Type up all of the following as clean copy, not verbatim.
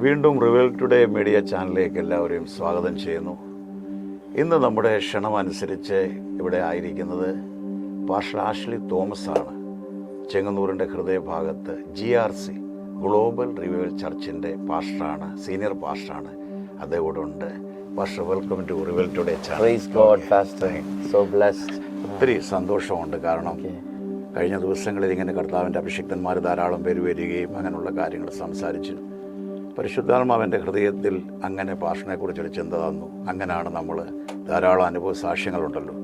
വീണ്ടും revel today media ചാനലിലേക്ക് എല്ലാവരെയും സ്വാഗതം ചെയ്യുന്നു. ഇന്ന് നമ്മുടെ ക്ഷണമനുസരിച്ച് ഇവിടെ ആയിരിക്കുന്നത് പാസ്റ്റർ ആഷ്ലി തോമസ് ആണ്. ചെങ്ങന്നൂരിൻ്റെ ഹൃദയഭാഗത്ത് GRC ഗ്ലോബൽ റിവൈവൽ ചർച്ചിൻ്റെ പാസ്റ്ററാണ്, സീനിയർ പാസ്റ്ററാണ്. അദ്ദേഹം ഇവിടെ ഉണ്ട്. Pastor, welcome to revival today channel. Praise God, Pastor. So blessed. ഒത്തിരി സന്തോഷമുണ്ട്. കാരണം കഴിഞ്ഞ ദിവസങ്ങളിൽ ഇങ്ങനെ കർത്താവിൻ്റെ അഭിഷിക്തന്മാർ ധാരാളം പേര് വരികയും അങ്ങനെയുള്ള കാര്യങ്ങൾ സംസാരിച്ചു. പരിശുദ്ധാത്മാവിൻ്റെ ഹൃദയത്തിൽ അങ്ങനെ പാസ്റ്ററിനെക്കുറിച്ചൊരു ചിന്ത തന്നു. അങ്ങനെയാണ് നമ്മൾ ധാരാളം അനുഭവ സാക്ഷ്യങ്ങളുണ്ടല്ലോ.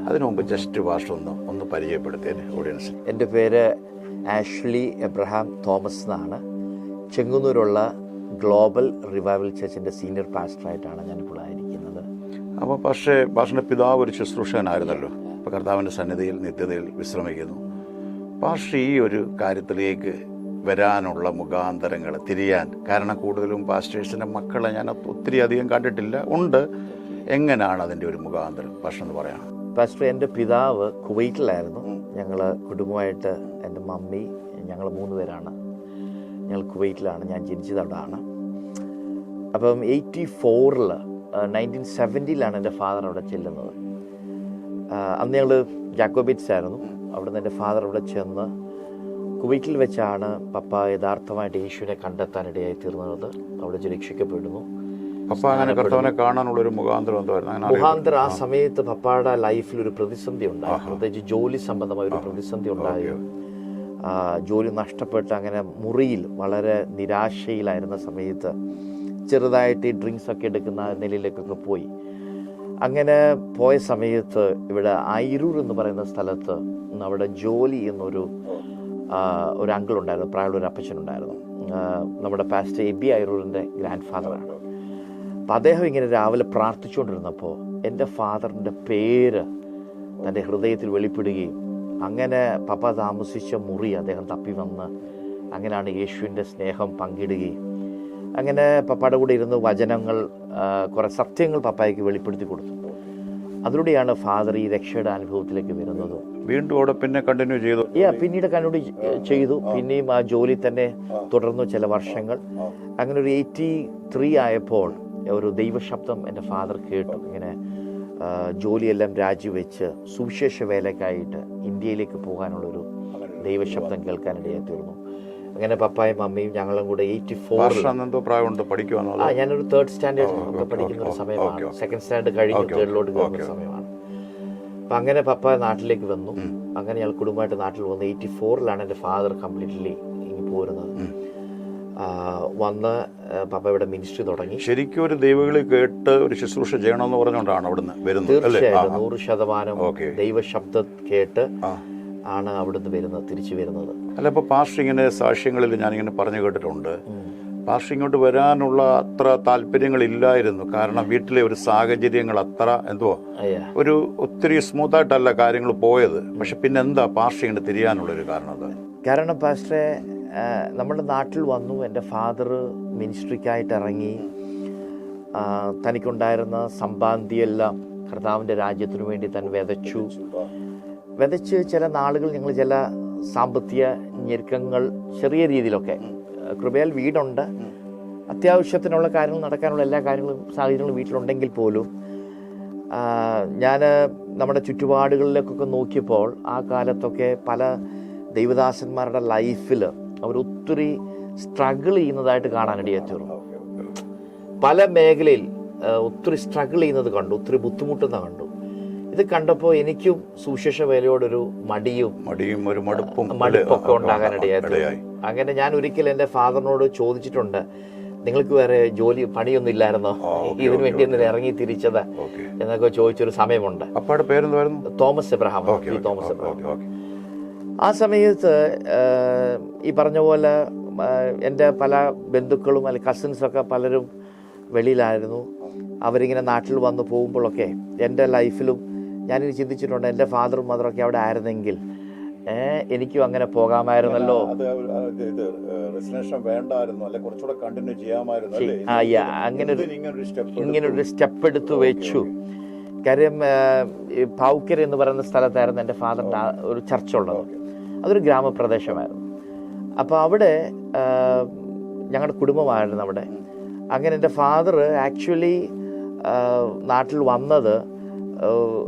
അതിനു മുമ്പ് ജസ്റ്റ് പാസ്റ്റർ ഒന്ന് പരിചയപ്പെടുത്തിയത് ഓഡിയൻസ്. എൻ്റെ പേര് ആഷ്ലി എബ്രഹാം തോമസ് എന്നാണ്. ചെങ്ങന്നൂരുള്ള ഗ്ലോബൽ റിവൈവൽ ചർച്ചിൻ്റെ സീനിയർ പാസ്റ്ററായിട്ടാണ് ഞാനിപ്പോൾ ആയിരിക്കുന്നത്. അപ്പോൾ പാസ്റ്ററിൻ്റെ പിതാവ് ഒരു ശുശ്രൂഷകനായിരുന്നല്ലോ. ഇപ്പോൾ കർത്താവിൻ്റെ സന്നിധിയിൽ നിത്യതയിൽ വിശ്രമിക്കുന്നു. പാസ്റ്റർ ഈ ഒരു കാര്യത്തിലേക്ക് വരാനുള്ള മുഖാന്തരങ്ങൾ തിരിയാൻ കാരണം, കൂടുതലും പാസ്റ്റേഴ്സിൻ്റെ മക്കളെ ഞാൻ ഒത്തിരി അധികം കണ്ടിട്ടില്ല, ഉണ്ട്. എങ്ങനെയാണ് അതിൻ്റെ ഒരു മുഖാന്തരം പാസ്റ്റർ എന്ന് പറയണം? പാസ്റ്റർ, എൻ്റെ പിതാവ് കുവൈറ്റിലായിരുന്നു. ഞങ്ങൾ കുടുംബമായിട്ട്, എൻ്റെ മമ്മി, ഞങ്ങൾ 3 പേരാണ്. ഞങ്ങൾ കുവൈറ്റിലാണ്. ഞാൻ ജനിച്ചത് അവിടെയാണ്. അപ്പം 1970 എൻ്റെ ഫാദർ അവിടെ ചെല്ലുന്നത്. അന്ന് ഞങ്ങൾ ജാക്കോബിറ്റ്സ് ആയിരുന്നു. അവിടെ നിന്ന് എൻ്റെ ഫാദർ അവിടെ ചെന്ന് കുവൈറ്റിൽ വെച്ചാണ് പപ്പ യഥാർത്ഥമായിട്ട് യേശുവിനെ കണ്ടെത്താനിടയായി തീർന്നത്. അവിടെ രക്ഷിക്കപ്പെടുന്നു. പപ്പ അങ്ങനെ കർത്താവിനെ കാണാനുള്ള ഒരു മുഖാന്തരം ആ സമയത്ത് പപ്പയുടെ ലൈഫിൽ ഒരു പ്രതിസന്ധി ഉണ്ടായി. പ്രത്യേകിച്ച് ജോലി സംബന്ധമായ ഒരു പ്രതിസന്ധി ഉണ്ടായി. ജോലി നഷ്ടപ്പെട്ട് അങ്ങനെ മുറിയിൽ വളരെ നിരാശയിലായിരുന്ന സമയത്ത് ചെറുതായിട്ട് ഈ ഡ്രിങ്ക്സ് ഒക്കെ എടുക്കുന്ന നിലയിലേക്കൊക്കെ പോയി. അങ്ങനെ പോയ സമയത്ത് ഇവിടെ അയിരൂർ എന്ന് പറയുന്ന സ്ഥലത്ത് അവിടെ ജോലി എന്നൊരു അങ്കിൾ ഉണ്ടായിരുന്നു, പ്രായമുള്ള ഒരു അപ്പച്ചനുണ്ടായിരുന്നു. നമ്മുടെ പാസ്റ്റർ എബി അയിരൂരിൻ്റെ ഗ്രാൻഡ് ഫാദറാണ്. അപ്പം അദ്ദേഹം ഇങ്ങനെ രാവിലെ പ്രാർത്ഥിച്ചുകൊണ്ടിരുന്നപ്പോൾ എൻ്റെ ഫാദറിൻ്റെ പേര് തൻ്റെ ഹൃദയത്തിൽ വെളിപ്പെടുകയും അങ്ങനെ പപ്പ താമസിച്ച മുറി അദ്ദേഹം തപ്പി വന്ന് അങ്ങനെയാണ് യേശുവിൻ്റെ സ്നേഹം പങ്കിടുകയും അങ്ങനെ പപ്പയുടെ കൂടെ ഇരുന്ന് വചനങ്ങൾ, കുറേ സത്യങ്ങൾ പപ്പായ്ക്ക് വെളിപ്പെടുത്തി കൊടുത്തു. അതിലൂടെയാണ് ഫാദർ ഈ രക്ഷയുടെ അനുഭവത്തിലേക്ക് വരുന്നത്. വീണ്ടും അവിടെ പിന്നെ കണ്ടിന്യൂ ചെയ്തു. പിന്നീട് കണ്ടിന്യൂ ചെയ്തു. പിന്നെയും ആ ജോലി തന്നെ തുടർന്നു ചില വർഷങ്ങൾ. അങ്ങനെ ഒരു 83 ആയപ്പോൾ ഒരു ദൈവശബ്ദം എൻ്റെ ഫാദർ കേട്ടു. ഇങ്ങനെ ജോലിയെല്ലാം രാജിവെച്ച് സുവിശേഷ വേലക്കായിട്ട് ഇന്ത്യയിലേക്ക് പോകാനുള്ളൊരു ദൈവശബ്ദം കേൾക്കാനിടയായി തീർന്നു. അങ്ങനെ പപ്പായും മമ്മിയും ഞങ്ങളും കൂടെ 84 ഞാനൊരു 3rd സ്റ്റാൻഡേർഡ് ഒക്കെ പഠിക്കുന്ന ഒരു സമയമാണ്. 2nd സ്റ്റാൻഡേർഡ് കഴിഞ്ഞ് 3rd കയറുന്ന സമയമാണ്. അപ്പം അങ്ങനെ പപ്പ നാട്ടിലേക്ക് വന്നു. അങ്ങനെ ഞങ്ങൾ കുടുംബമായിട്ട് നാട്ടിൽ വന്നു. 84 എൻ്റെ ഫാദർ കംപ്ലീറ്റ്ലി ഇനി പോരുന്നത്. വന്ന് പപ്പ ഇവിടെ മിനിസ്ട്രി തുടങ്ങി. ശരിക്കും ഒരു ദൈവങ്ങളെ കേട്ട് ഒരു ശുശ്രൂഷ ചെയ്യണമെന്ന് പറഞ്ഞുകൊണ്ടാണ് അവിടുന്ന് വരുന്നത്. തീർച്ചയായിട്ടും 100% ദൈവശബ്ദം കേട്ട് ആണ് അവിടുന്ന് തിരിച്ചു വരുന്നത്. അല്ല, ഇപ്പോൾ പാസ്റ്റർ ഇങ്ങനെ സാക്ഷ്യങ്ങളിൽ ഞാനിങ്ങനെ പറഞ്ഞു കേട്ടിട്ടുണ്ട്, പാസ്റ്റർ ഇങ്ങോട്ട് വരാനുള്ള അത്ര താല്പര്യങ്ങളില്ലായിരുന്നു. കാരണം വീട്ടിലെ ഒരു സാഹചര്യങ്ങൾ അത്ര ഒരു ഒത്തിരി സ്മൂത്തായിട്ടല്ല കാര്യങ്ങൾ പോയത്. പക്ഷെ പിന്നെ എന്താ പാസ്റ്റർ ഇങ്ങനെ തിരിയാനുള്ളൊരു കാരണം? കാരണം പാസ്റ്ററെ, നമ്മുടെ നാട്ടിൽ വന്നു. എൻ്റെ ഫാദർ മിനിസ്ട്രിക്കായിട്ട് ഇറങ്ങി. തനിക്കുണ്ടായിരുന്ന സമ്പാദ്യമെല്ലാം കർത്താവിൻ്റെ രാജ്യത്തിനു വേണ്ടി താൻ വിതച്ച് ചില നാളുകൾ ഞങ്ങൾ ചില സാമ്പത്തിക ഞെരുക്കങ്ങൾ ചെറിയ രീതിയിലൊക്കെ, കൃപയാൽ വീടുണ്ട്, അത്യാവശ്യത്തിനുള്ള കാര്യങ്ങൾ നടക്കാനുള്ള എല്ലാ സാഹചര്യങ്ങളും വീട്ടിലുണ്ടെങ്കിൽ പോലും ഞാൻ നമ്മുടെ ചുറ്റുപാടുകളിലേക്കൊക്കെ നോക്കിയപ്പോൾ ആ കാലത്തൊക്കെ പല ദൈവദാസന്മാരുടെ ലൈഫിൽ അവരൊത്തിരി സ്ട്രഗിൾ ചെയ്യുന്നതായിട്ട് കാണാനിടയായി തീർന്നു. പല മേഖലയിൽ ഒത്തിരി സ്ട്രഗിൾ ചെയ്യുന്നത് കണ്ടു, ഒത്തിരി ബുദ്ധിമുട്ടുന്ന കണ്ടു. ഇത് കണ്ടപ്പോൾ എനിക്കും സുവിശേഷ വേലയോടൊരു മടിയും ഒരു മടുപ്പൊക്കെ ഉണ്ടാകാനിടയായി. അങ്ങനെ ഞാൻ ഒരിക്കൽ എൻ്റെ ഫാദറിനോട് ചോദിച്ചിട്ടുണ്ട്, നിങ്ങൾക്ക് വേറെ പണിയൊന്നും ഇല്ലായിരുന്നോ, ഇതിനു വേണ്ടി ഒന്ന് ഇറങ്ങി തിരിച്ചത് എന്നൊക്കെ ചോദിച്ചൊരു സമയമുണ്ട്. Thomas Abraham. Thomas Abraham. ആ സമയത്ത് ഈ പറഞ്ഞ പോലെ എൻ്റെ പല ബന്ധുക്കളും അല്ലെങ്കിൽ കസിൻസൊക്കെ പലരും വെളിയിലായിരുന്നു. അവരിങ്ങനെ നാട്ടിൽ വന്ന് പോകുമ്പോഴൊക്കെ എൻ്റെ ലൈഫിലും ഞാനിത് ചിന്തിച്ചിട്ടുണ്ട്, എൻ്റെ ഫാദറും മദറൊക്കെ അവിടെ ആയിരുന്നെങ്കിൽ എനിക്കും അങ്ങനെ പോകാമായിരുന്നല്ലോ. ഇങ്ങനൊരു സ്റ്റെപ്പ് എടുത്തു വെച്ചു. കാര്യം പാവുക്കര എന്ന് പറയുന്ന സ്ഥലത്തായിരുന്നു എൻ്റെ ഫാദറിൻ്റെ ഒരു ചർച്ച ഉള്ളത്. അതൊരു ഗ്രാമപ്രദേശമായിരുന്നു. അപ്പോൾ അവിടെ ഞങ്ങളുടെ കുടുംബമായിരുന്നു അവിടെ. അങ്ങനെ എൻ്റെ ഫാദർ ആക്ച്വലി നാട്ടിൽ വന്നത്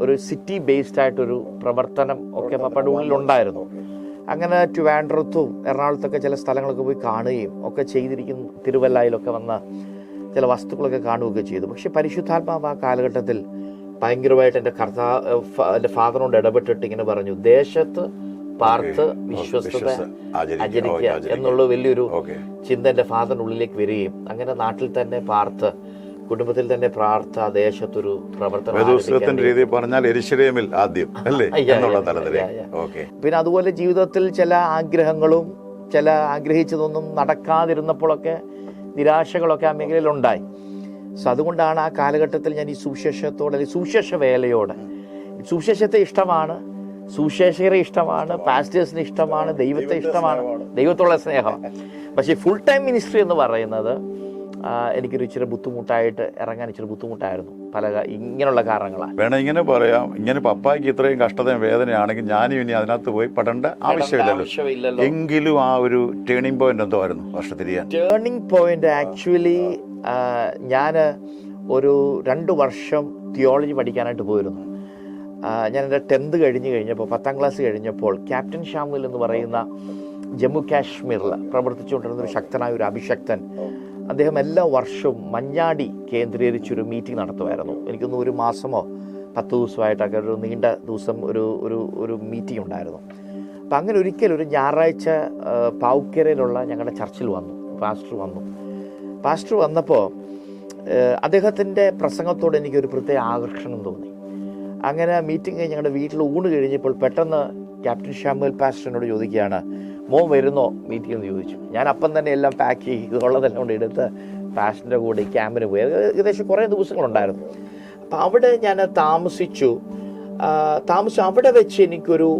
ഒരു സിറ്റി ബേസ്ഡ് ആയിട്ടൊരു പ്രവർത്തനം ഒക്കെ പപ്പയുടെ ഉള്ളിലുണ്ടായിരുന്നു. അങ്ങനെ ട്രിവാൻഡ്രത്തും എറണാകുളത്തൊക്കെ ചില സ്ഥലങ്ങളൊക്കെ പോയി കാണുകയും ഒക്കെ ചെയ്തിരിക്കുന്നു. തിരുവല്ലയിലൊക്കെ വന്ന ചില വസ്തുക്കളൊക്കെ കാണുകയൊക്കെ ചെയ്തു. പക്ഷെ പരിശുദ്ധാത്മാവ് ആ കാലഘട്ടത്തിൽ ഭയങ്കരമായിട്ട് എൻ്റെ എൻ്റെ ഫാദറിനോട് ഇടപെട്ടിട്ട് ഇങ്ങനെ പറഞ്ഞു, ദേശത്ത് പാർത്ത് വിശ്വസ്തത ആചരിക്കുക എന്നുള്ള വലിയൊരു ചിന്ത എൻ്റെ ഫാദറിൻ്റെ ഉള്ളിലേക്ക് വരികയും അങ്ങനെ നാട്ടിൽ തന്നെ പാർത്ത് കുടുംബത്തിൽ തന്നെ പ്രാർത്ഥ ദേശത്തൊരു പ്രവർത്തനം രീതി പറഞ്ഞാൽ യെരൂശലേമിൽ ആദ്യം അല്ലേ എന്നുള്ള തലത്തിലേക്ക്. പിന്നെ അതുപോലെ ജീവിതത്തിൽ ചില ആഗ്രഹങ്ങളും ചില ആഗ്രഹിച്ചതൊന്നും നടക്കാതിരുന്നപ്പോഴൊക്കെ നിരാശകളൊക്കെ ആ മേഖലയിൽ ഉണ്ടായി. സോ അതുകൊണ്ടാണ് ആ കാലഘട്ടത്തിൽ ഞാൻ ഈ സുവിശേഷത്തോട് അല്ലെങ്കിൽ സുവിശേഷ വേലയോട്, സുവിശേഷത്തെ ഇഷ്ടമാണ്, സുവിശേഷകരെ ഇഷ്ടമാണ്, പാസ്റ്റേഴ്സിന് ഇഷ്ടമാണ്, ദൈവത്തെ ഇഷ്ടമാണ്, ദൈവത്തോടുള്ള സ്നേഹം. പക്ഷേ ഫുൾ ടൈം മിനിസ്ട്രി എന്ന് പറയുന്നത് എനിക്കൊരു ഇച്ചിരി ബുദ്ധിമുട്ടായിട്ട് ഇറങ്ങാൻ ഇച്ചിരി ബുദ്ധിമുട്ടായിരുന്നു. പല ഇങ്ങനെയുള്ള കാരണങ്ങളാണ്. വേണം ഇങ്ങനെ പറയാം, ഇങ്ങനെ പപ്പായ്ക്ക് ഇത്രയും കഷ്ടതയും വേദനയാണെങ്കിൽ ഞാനും ഇനി അതിനകത്ത് പോയി പെടേണ്ട ആവശ്യമില്ലല്ലോ. എങ്കിലും ആ ഒരു ടേണിംഗ് പോയിന്റ് എന്തോ ആയിരുന്നു വർഷത്തിരിയാൻ? ടേണിംഗ് പോയിന്റ് ആക്ച്വലി ഞാൻ ഒരു 2 വർഷം തിയോളജി പഠിക്കാനായിട്ട് പോയിരുന്നു. ഞാൻ എൻ്റെ 10th കഴിഞ്ഞപ്പോൾ 10ാം ക്ലാസ് കഴിഞ്ഞപ്പോൾ ക്യാപ്റ്റൻ ഷാമുൽ എന്ന് പറയുന്ന ജമ്മു കാശ്മീരിൽ പ്രവർത്തിച്ചുകൊണ്ടിരുന്ന ഒരു ശക്തനായ ഒരു അഭിഷക്തൻ, അദ്ദേഹം എല്ലാ വർഷവും മഞ്ഞാടി കേന്ദ്രീകരിച്ചൊരു മീറ്റിംഗ് നടത്തുമായിരുന്നു. എനിക്കൊന്ന് 1 മാസമോ 10 ദിവസമായിട്ടൊക്കെ ഒരു നീണ്ട ദിവസം ഒരു മീറ്റിംഗ് ഉണ്ടായിരുന്നു. അപ്പം അങ്ങനെ ഒരു ഞായറാഴ്ച പാവുക്കരയിലുള്ള ഞങ്ങളുടെ ചർച്ചിൽ വന്നു. പാസ്റ്റർ വന്നപ്പോൾ അദ്ദേഹത്തിൻ്റെ പ്രസംഗത്തോട് എനിക്കൊരു പ്രത്യേക ആകർഷണം തോന്നി. അങ്ങനെ മീറ്റിംഗ് കഴിഞ്ഞ് ഞങ്ങളുടെ വീട്ടിൽ ഊണ് കഴിഞ്ഞപ്പോൾ പെട്ടെന്ന് ക്യാപ്റ്റൻ ഷാമുൽ പാസ്റ്ററിനോട് ചോദിക്കുകയാണ്, മോൻ വരുന്നോ മീറ്റിംഗ് എന്ന് ചോദിച്ചു. ഞാൻ അപ്പം തന്നെ എല്ലാം പാക്ക് ചെയ്തുള്ളതെല്ലാം കൊണ്ട് എടുത്ത് പാസ്റ്ററിൻ്റെ കൂടെ ക്യാമ്പിന് പോയി. ഏകദേശം കുറേ ദിവസങ്ങളുണ്ടായിരുന്നു. അപ്പം അവിടെ ഞാൻ താമസിച്ചു. അവിടെ വെച്ച് എനിക്കൊരു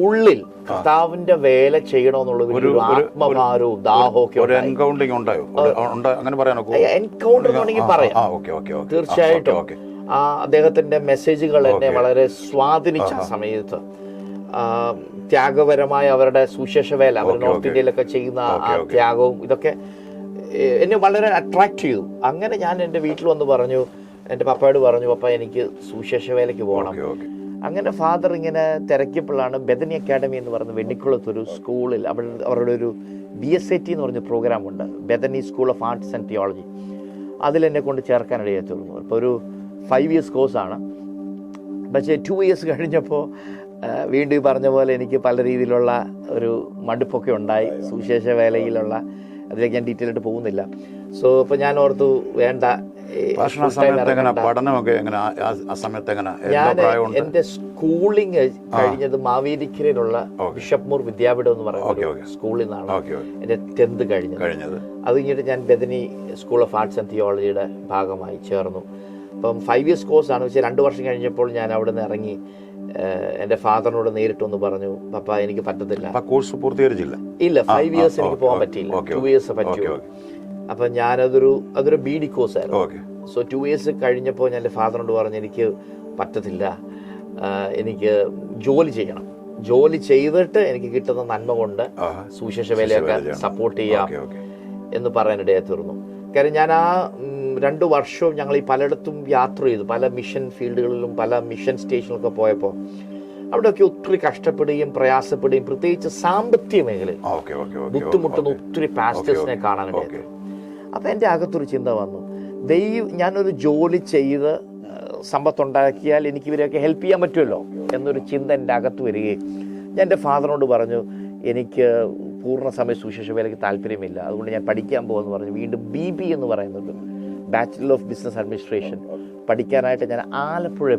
ഉള്ളിൽ കർത്താവിന്റെ വേല ചെയ്യണമെന്നുള്ള ഒരു ആത്മഭാരവും ദാഹവും ഒക്കെ എൻകൗണ്ടർ എന്നുണ്ടെങ്കിൽ പറയാം. തീർച്ചയായിട്ടും അദ്ദേഹത്തിന്റെ മെസ്സേജുകൾ എന്നെ വളരെ സ്വാധീനിച്ച സമയത്ത് ത്യാഗപരമായ അവരുടെ സുശേഷ വേല, അവർ നോർത്ത് ഇന്ത്യയിലൊക്കെ ചെയ്യുന്ന ആ ത്യാഗവും ഇതൊക്കെ എന്നെ വളരെ അട്രാക്ട് ചെയ്തു. അങ്ങനെ ഞാൻ എൻ്റെ വീട്ടിൽ വന്ന് പറഞ്ഞു, എൻ്റെ പപ്പയോട് പറഞ്ഞു, പപ്പ എനിക്ക് സുശേഷ വേലയ്ക്ക് പോകണം. അങ്ങനെ ഫാദർ ഇങ്ങനെ തിരക്കിയപ്പോഴാണ് ബെഥനി അക്കാഡമി എന്ന് പറയുന്ന വെണ്ണിക്കുളത്തൊരു സ്കൂളിൽ അവരുടെ ഒരു BSAT എന്ന് പറഞ്ഞ പ്രോഗ്രാമുണ്ട്, Bethany school of arts and theology. അതിലെന്നെ കൊണ്ട് ചേർക്കാനിടയായി തീർന്നു. ഇപ്പോൾ ഒരു 5 years കോഴ്സാണ്. പക്ഷേ 2 years കഴിഞ്ഞപ്പോൾ വീണ്ടും ഈ പറഞ്ഞ പോലെ എനിക്ക് പല രീതിയിലുള്ള ഒരു മടുപ്പൊക്കെ ഉണ്ടായി സുവിശേഷ വേലയിലുള്ള. അതിലേക്ക് ഞാൻ ഡീറ്റെയിൽ ആയിട്ട് പോകുന്നില്ല. സോ ഇപ്പോൾ ഞാൻ ഓർത്തു വേണ്ട. ഞാൻ എൻ്റെ സ്കൂളിങ് കഴിഞ്ഞത് മാവേലിക്കരയിലുള്ള ബിഷപ്പ് മൂർ വിദ്യാപീഠം എന്ന് പറയുന്ന സ്കൂളിൽ നിന്നാണ് എൻ്റെ 10th കഴിഞ്ഞത്. അത് കഴിഞ്ഞിട്ട് ഞാൻ Bethany school of arts and തിയോളജിയുടെ ഭാഗമായി ചേർന്നു. അപ്പം 5 years കോഴ്സാണ്. പക്ഷേ 2 വർഷം കഴിഞ്ഞപ്പോൾ ഞാൻ അവിടെ നിന്ന് ഇറങ്ങി എൻ്റെ ഫാദറിനോട് നേരിട്ടൊന്ന് പറഞ്ഞു, പപ്പ എനിക്ക് പറ്റത്തില്ല. കോഴ്സ് പൂർത്തീകരിച്ചില്ല. ഇല്ല, 5 years എനിക്ക് പോകാൻ പറ്റിയില്ല. 2 years പറ്റുമോ? അപ്പം അതൊരു BD കോഴ്സായിരുന്നു. സോ 2 years കഴിഞ്ഞപ്പോൾ ഞാൻ എൻ്റെ ഫാദറിനോട് പറഞ്ഞു, എനിക്ക് പറ്റത്തില്ല, എനിക്ക് ജോലി ചെയ്യണം. ജോലി ചെയ്തിട്ട് എനിക്ക് കിട്ടുന്ന നന്മ കൊണ്ട് സുവിശേഷ വേലയൊക്കെ സപ്പോർട്ട് ചെയ്യാം എന്ന് പറയാനിടയായി തീർന്നു. കാര്യം ഞാൻ ആ 2 വർഷവും ഞങ്ങൾ ഈ പലയിടത്തും യാത്ര ചെയ്തു. പല മിഷൻ ഫീൽഡുകളിലും പല മിഷൻ സ്റ്റേഷനിലൊക്കെ പോയപ്പോൾ അവിടെയൊക്കെ ഒത്തിരി കഷ്ടപ്പെടുകയും പ്രയാസപ്പെടുകയും പ്രത്യേകിച്ച് സാമ്പത്തിക മേഖലയിൽ ബുദ്ധിമുട്ടുന്ന ഒത്തിരി പാസ്റ്റേഴ്സിനെ കാണാനിടയായി. അപ്പം എൻ്റെ അകത്തൊരു ചിന്ത വന്നു, ഞാനൊരു ജോലി ചെയ്ത് സമ്പത്തുണ്ടാക്കിയാൽ എനിക്ക് ഇവരെയൊക്കെ ഹെൽപ്പ് ചെയ്യാൻ പറ്റുമല്ലോ എന്നൊരു ചിന്ത എൻ്റെ അകത്ത് വരികയും ഞാൻ എൻ്റെ ഫാദറിനോട് പറഞ്ഞു, എനിക്ക് പൂർണ്ണ സമയ സുവിശേഷ വേലയ്ക്ക് താല്പര്യമില്ല, അതുകൊണ്ട് ഞാൻ പഠിക്കാൻ പോകുമെന്ന് പറഞ്ഞു. വീണ്ടും BB എന്ന് പറയുന്നത് ബാച്ചിലർ ഓഫ് ബിസിനസ് അഡ്മിനിസ്ട്രേഷൻ പഠിക്കാനായിട്ട് ഞാൻ ആലപ്പുഴ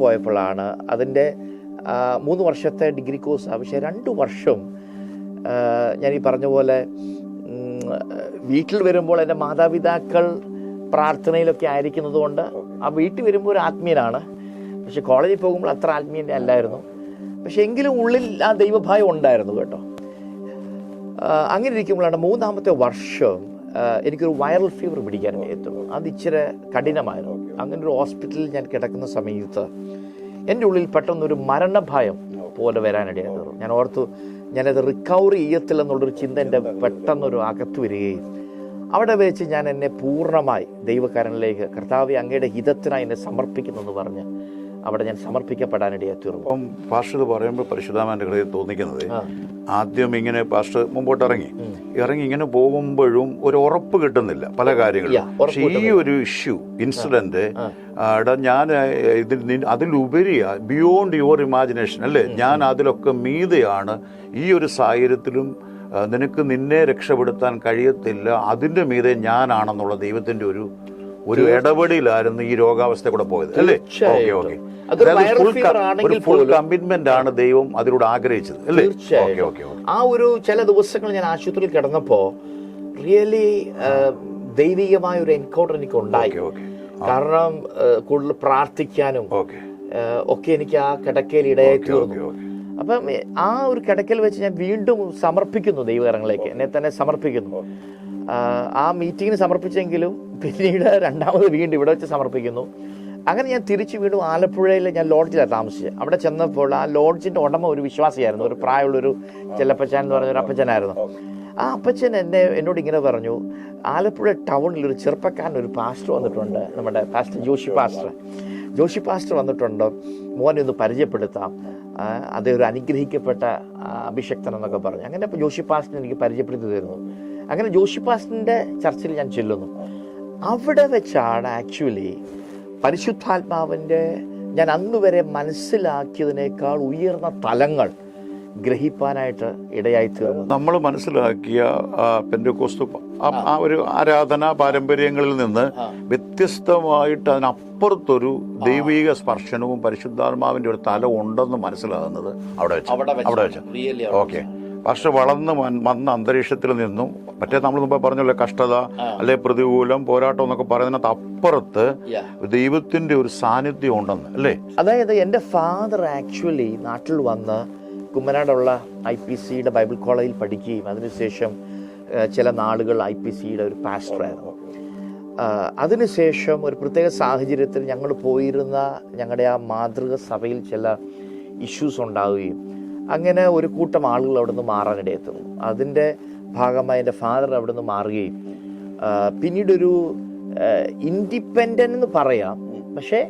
പോയപ്പോഴാണ് അതിൻ്റെ 3 വർഷത്തെ ഡിഗ്രി കോഴ്സാണ്. പക്ഷേ 2 വർഷം ഞാൻ ഈ പറഞ്ഞ പോലെ വീട്ടിൽ വരുമ്പോൾ എൻ്റെ മാതാപിതാക്കൾ പ്രാർത്ഥനയിലൊക്കെ ആയിരിക്കുന്നത് കൊണ്ട് ആ വീട്ടിൽ വരുമ്പോൾ ഒരു ആത്മീയനാണ്. പക്ഷെ കോളേജിൽ പോകുമ്പോൾ അത്ര ആത്മീയൻ്റെ അല്ലായിരുന്നു. പക്ഷെ എങ്കിലും ഉള്ളിൽ ആ ദൈവഭയം ഉണ്ടായിരുന്നു കേട്ടോ. അങ്ങനെ ഇരിക്കുമ്പോഴാണ് 3ാമത്തെ വർഷം എനിക്കൊരു വൈറൽ ഫീവർ പിടിക്കാനായിരുന്നു. അത് ഇച്ചിരി കഠിനമായിരുന്നു. അങ്ങനെ ഒരു ഹോസ്പിറ്റലിൽ ഞാൻ കിടക്കുന്ന സമയത്ത് എൻ്റെ ഉള്ളിൽ പെട്ടെന്നൊരു മരണഭയം പോലെ വരാനിടയായിരുന്നു. ഞാൻ ഓർത്തു, ഞാനത് റിക്കവർ ചെയ്യത്തില്ലെന്നുള്ളൊരു ചിന്ത എൻ്റെ പെട്ടെന്നൊരു അകത്ത് വരികയും അവിടെ വെച്ച് ഞാൻ എന്നെ പൂർണ്ണമായി ദൈവകാരനിലേക്ക്, കർത്താവെ അങ്ങയുടെ ഹിതത്തിനായി എന്നെ സമർപ്പിക്കുന്നു എന്ന് പറഞ്ഞ് അവിടെ ഞാൻ സമർപ്പിക്കപ്പെടാനിടയായി തീർന്നു. അപ്പം പാസ്റ്റർ പറയുമ്പോൾ പരിശുദ്ധാത്മാവിന്റെ ഹൃദയം തോന്നിക്കുന്നത്, ആദ്യം ഇങ്ങനെ പാസ്റ്റർ മുമ്പോട്ട് ഇറങ്ങി ഇങ്ങനെ പോകുമ്പോഴും ഒരു ഉറപ്പ് കിട്ടുന്നില്ല പല കാര്യങ്ങളും. പക്ഷെ ഈ ഒരു ഇൻസിഡന്റ് ഞാൻ അതിലുപരിയാ, ബിയോണ്ട് യുവർ ഇമാജിനേഷൻ അല്ലേ, ഞാൻ അതിലൊക്കെ മീതെയാണ്. ഈ ഒരു സാഹചര്യത്തിലും നിന്നെ രക്ഷപ്പെടുത്താൻ കഴിയത്തില്ല, അതിന്റെ മീതെ ഞാനാണെന്നുള്ള ദൈവത്തിന്റെ ഒരു ഇടപെടലായിരുന്നു ഈ രോഗാവസ്ഥ കൂടെ പോയത് അല്ലേ? ഓക്കെ ഓക്കെ, ഒരു ഫുൾ കമ്മിറ്റ്മെന്റ് ആണ് ദൈവം അതിലൂടെ ആഗ്രഹിച്ചത് അല്ലേ? ആ ഒരു ചില ദിവസങ്ങൾ ഞാൻ ആശുപത്രിയിൽ കിടന്നപ്പോ റിയലി ദൈവികമായ ഒരു എൻകൗണ്ടർ എനിക്ക് ഉണ്ടായി. കാരണം കൂടുതൽ പ്രാർത്ഥിക്കാനും ഒക്കെ എനിക്ക് ആ കിടക്കയിൽ ഇടയായി തീർന്നു. അപ്പം ആ ഒരു കിടക്കൽ വെച്ച് ഞാൻ വീണ്ടും സമർപ്പിക്കുന്നു ദൈവകരങ്ങളിലേക്ക്, എന്നെ തന്നെ സമർപ്പിക്കുന്നു. ആ മീറ്റിങ്ങിന് സമർപ്പിച്ചെങ്കിലും പിന്നീട് രണ്ടാമത് വീണ്ടും ഇവിടെ വെച്ച് സമർപ്പിക്കുന്നു. അങ്ങനെ ഞാൻ തിരിച്ച് വീണ്ടും ആലപ്പുഴയിൽ ഞാൻ ലോഡ്ജിലാണ് താമസിച്ചത്. അവിടെ ചെന്നപ്പോൾ ആ ലോഡ്ജിന്റെ ഉടമ ഒരു വിശ്വാസിയായിരുന്നു, ഒരു പ്രായമുള്ളൊരു ചെല്ലപ്പച്ചൻ എന്ന് പറഞ്ഞൊരു അപ്പച്ചനായിരുന്നു. ആ അപ്പച്ചൻ എന്നോട് ഇങ്ങനെ പറഞ്ഞു, ആലപ്പുഴ ടൗണിൽ ഒരു ചെറുപ്പക്കാരൻ ഒരു പാസ്റ്റർ വന്നിട്ടുണ്ട്, നമ്മുടെ പാസ്റ്റർ ജോഷി പാസ്റ്റർ വന്നിട്ടുണ്ട്, മോനെ ഒന്ന് പരിചയപ്പെടുത്താം, അതേ ഒരു അനുഗ്രഹിക്കപ്പെട്ട അഭിഷക്തൻ എന്നൊക്കെ പറഞ്ഞു. അങ്ങനെ ഇപ്പോൾ ജോഷി പാസ്റ്റർ എനിക്ക് പരിചയപ്പെടുത്തി തരുന്നു. അങ്ങനെ ജോഷി പാസ്റ്ററിന്റെ ചർച്ചിൽ ഞാൻ ചെല്ലുന്നു. അവിടെ വെച്ചാണ് ആക്ച്വലി പരിശുദ്ധാത്മാവിൻ്റെ ഞാൻ അന്നുവരെ മനസ്സിലാക്കിയതിനേക്കാൾ ഉയർന്ന തലങ്ങൾ ഗ്രഹിപ്പാനായിട്ട് ഇടയായി തീർന്നു. നമ്മൾ മനസ്സിലാക്കിയ പെന്തക്കോസ്ത് ആ ഒരു ആരാധനാ പാരമ്പര്യങ്ങളിൽ നിന്ന് വ്യത്യസ്തമായിട്ട് അതിനപ്പുറത്തൊരു ദൈവിക സ്പർശനവും പരിശുദ്ധാത്മാവിന്റെ ഒരു തലം ഉണ്ടെന്ന് മനസ്സിലാകുന്നത് അവിടെ വെച്ച്. ഓക്കെ, പക്ഷെ വളർന്ന് വന്ന അന്തരീക്ഷത്തിൽ നിന്നും മറ്റേ നമ്മൾ മുമ്പ് പറഞ്ഞല്ലോ കഷ്ടത അല്ലെ പ്രതികൂലം പോരാട്ടം എന്നൊക്കെ പറയുന്നതിനകത്ത് അപ്പുറത്ത് ദൈവത്തിന്റെ ഒരു സാന്നിധ്യം ഉണ്ടെന്ന് അല്ലേ? അതായത് എൻ്റെ ഫാദർ ആക്ച്വലി നാട്ടിൽ വന്ന് കുമ്മനാടുള്ള IPCയുടെ ബൈബിൾ കോളേജിൽ പഠിക്കുകയും അതിനുശേഷം ചില നാളുകൾ IPCയുടെ ഒരു പാസ്റ്ററായിരുന്നു. അതിനുശേഷം ഒരു പ്രത്യേക സാഹചര്യത്തിൽ ഞങ്ങൾ പോയിരുന്ന ഞങ്ങളുടെ ആ മാതൃക സഭയിൽ ചില ഇഷ്യൂസ് ഉണ്ടാവുകയും അങ്ങനെ ഒരു കൂട്ടം ആളുകൾ അവിടെ നിന്ന് മാറാനിടയെത്തുന്നു. അതിൻ്റെ ഭാഗമായി എൻ്റെ ഫാദർ അവിടെ നിന്ന് മാറുകയും പിന്നീടൊരു ഇൻഡിപെൻഡൻ്റ് എന്ന് പറയാം, പക്ഷേ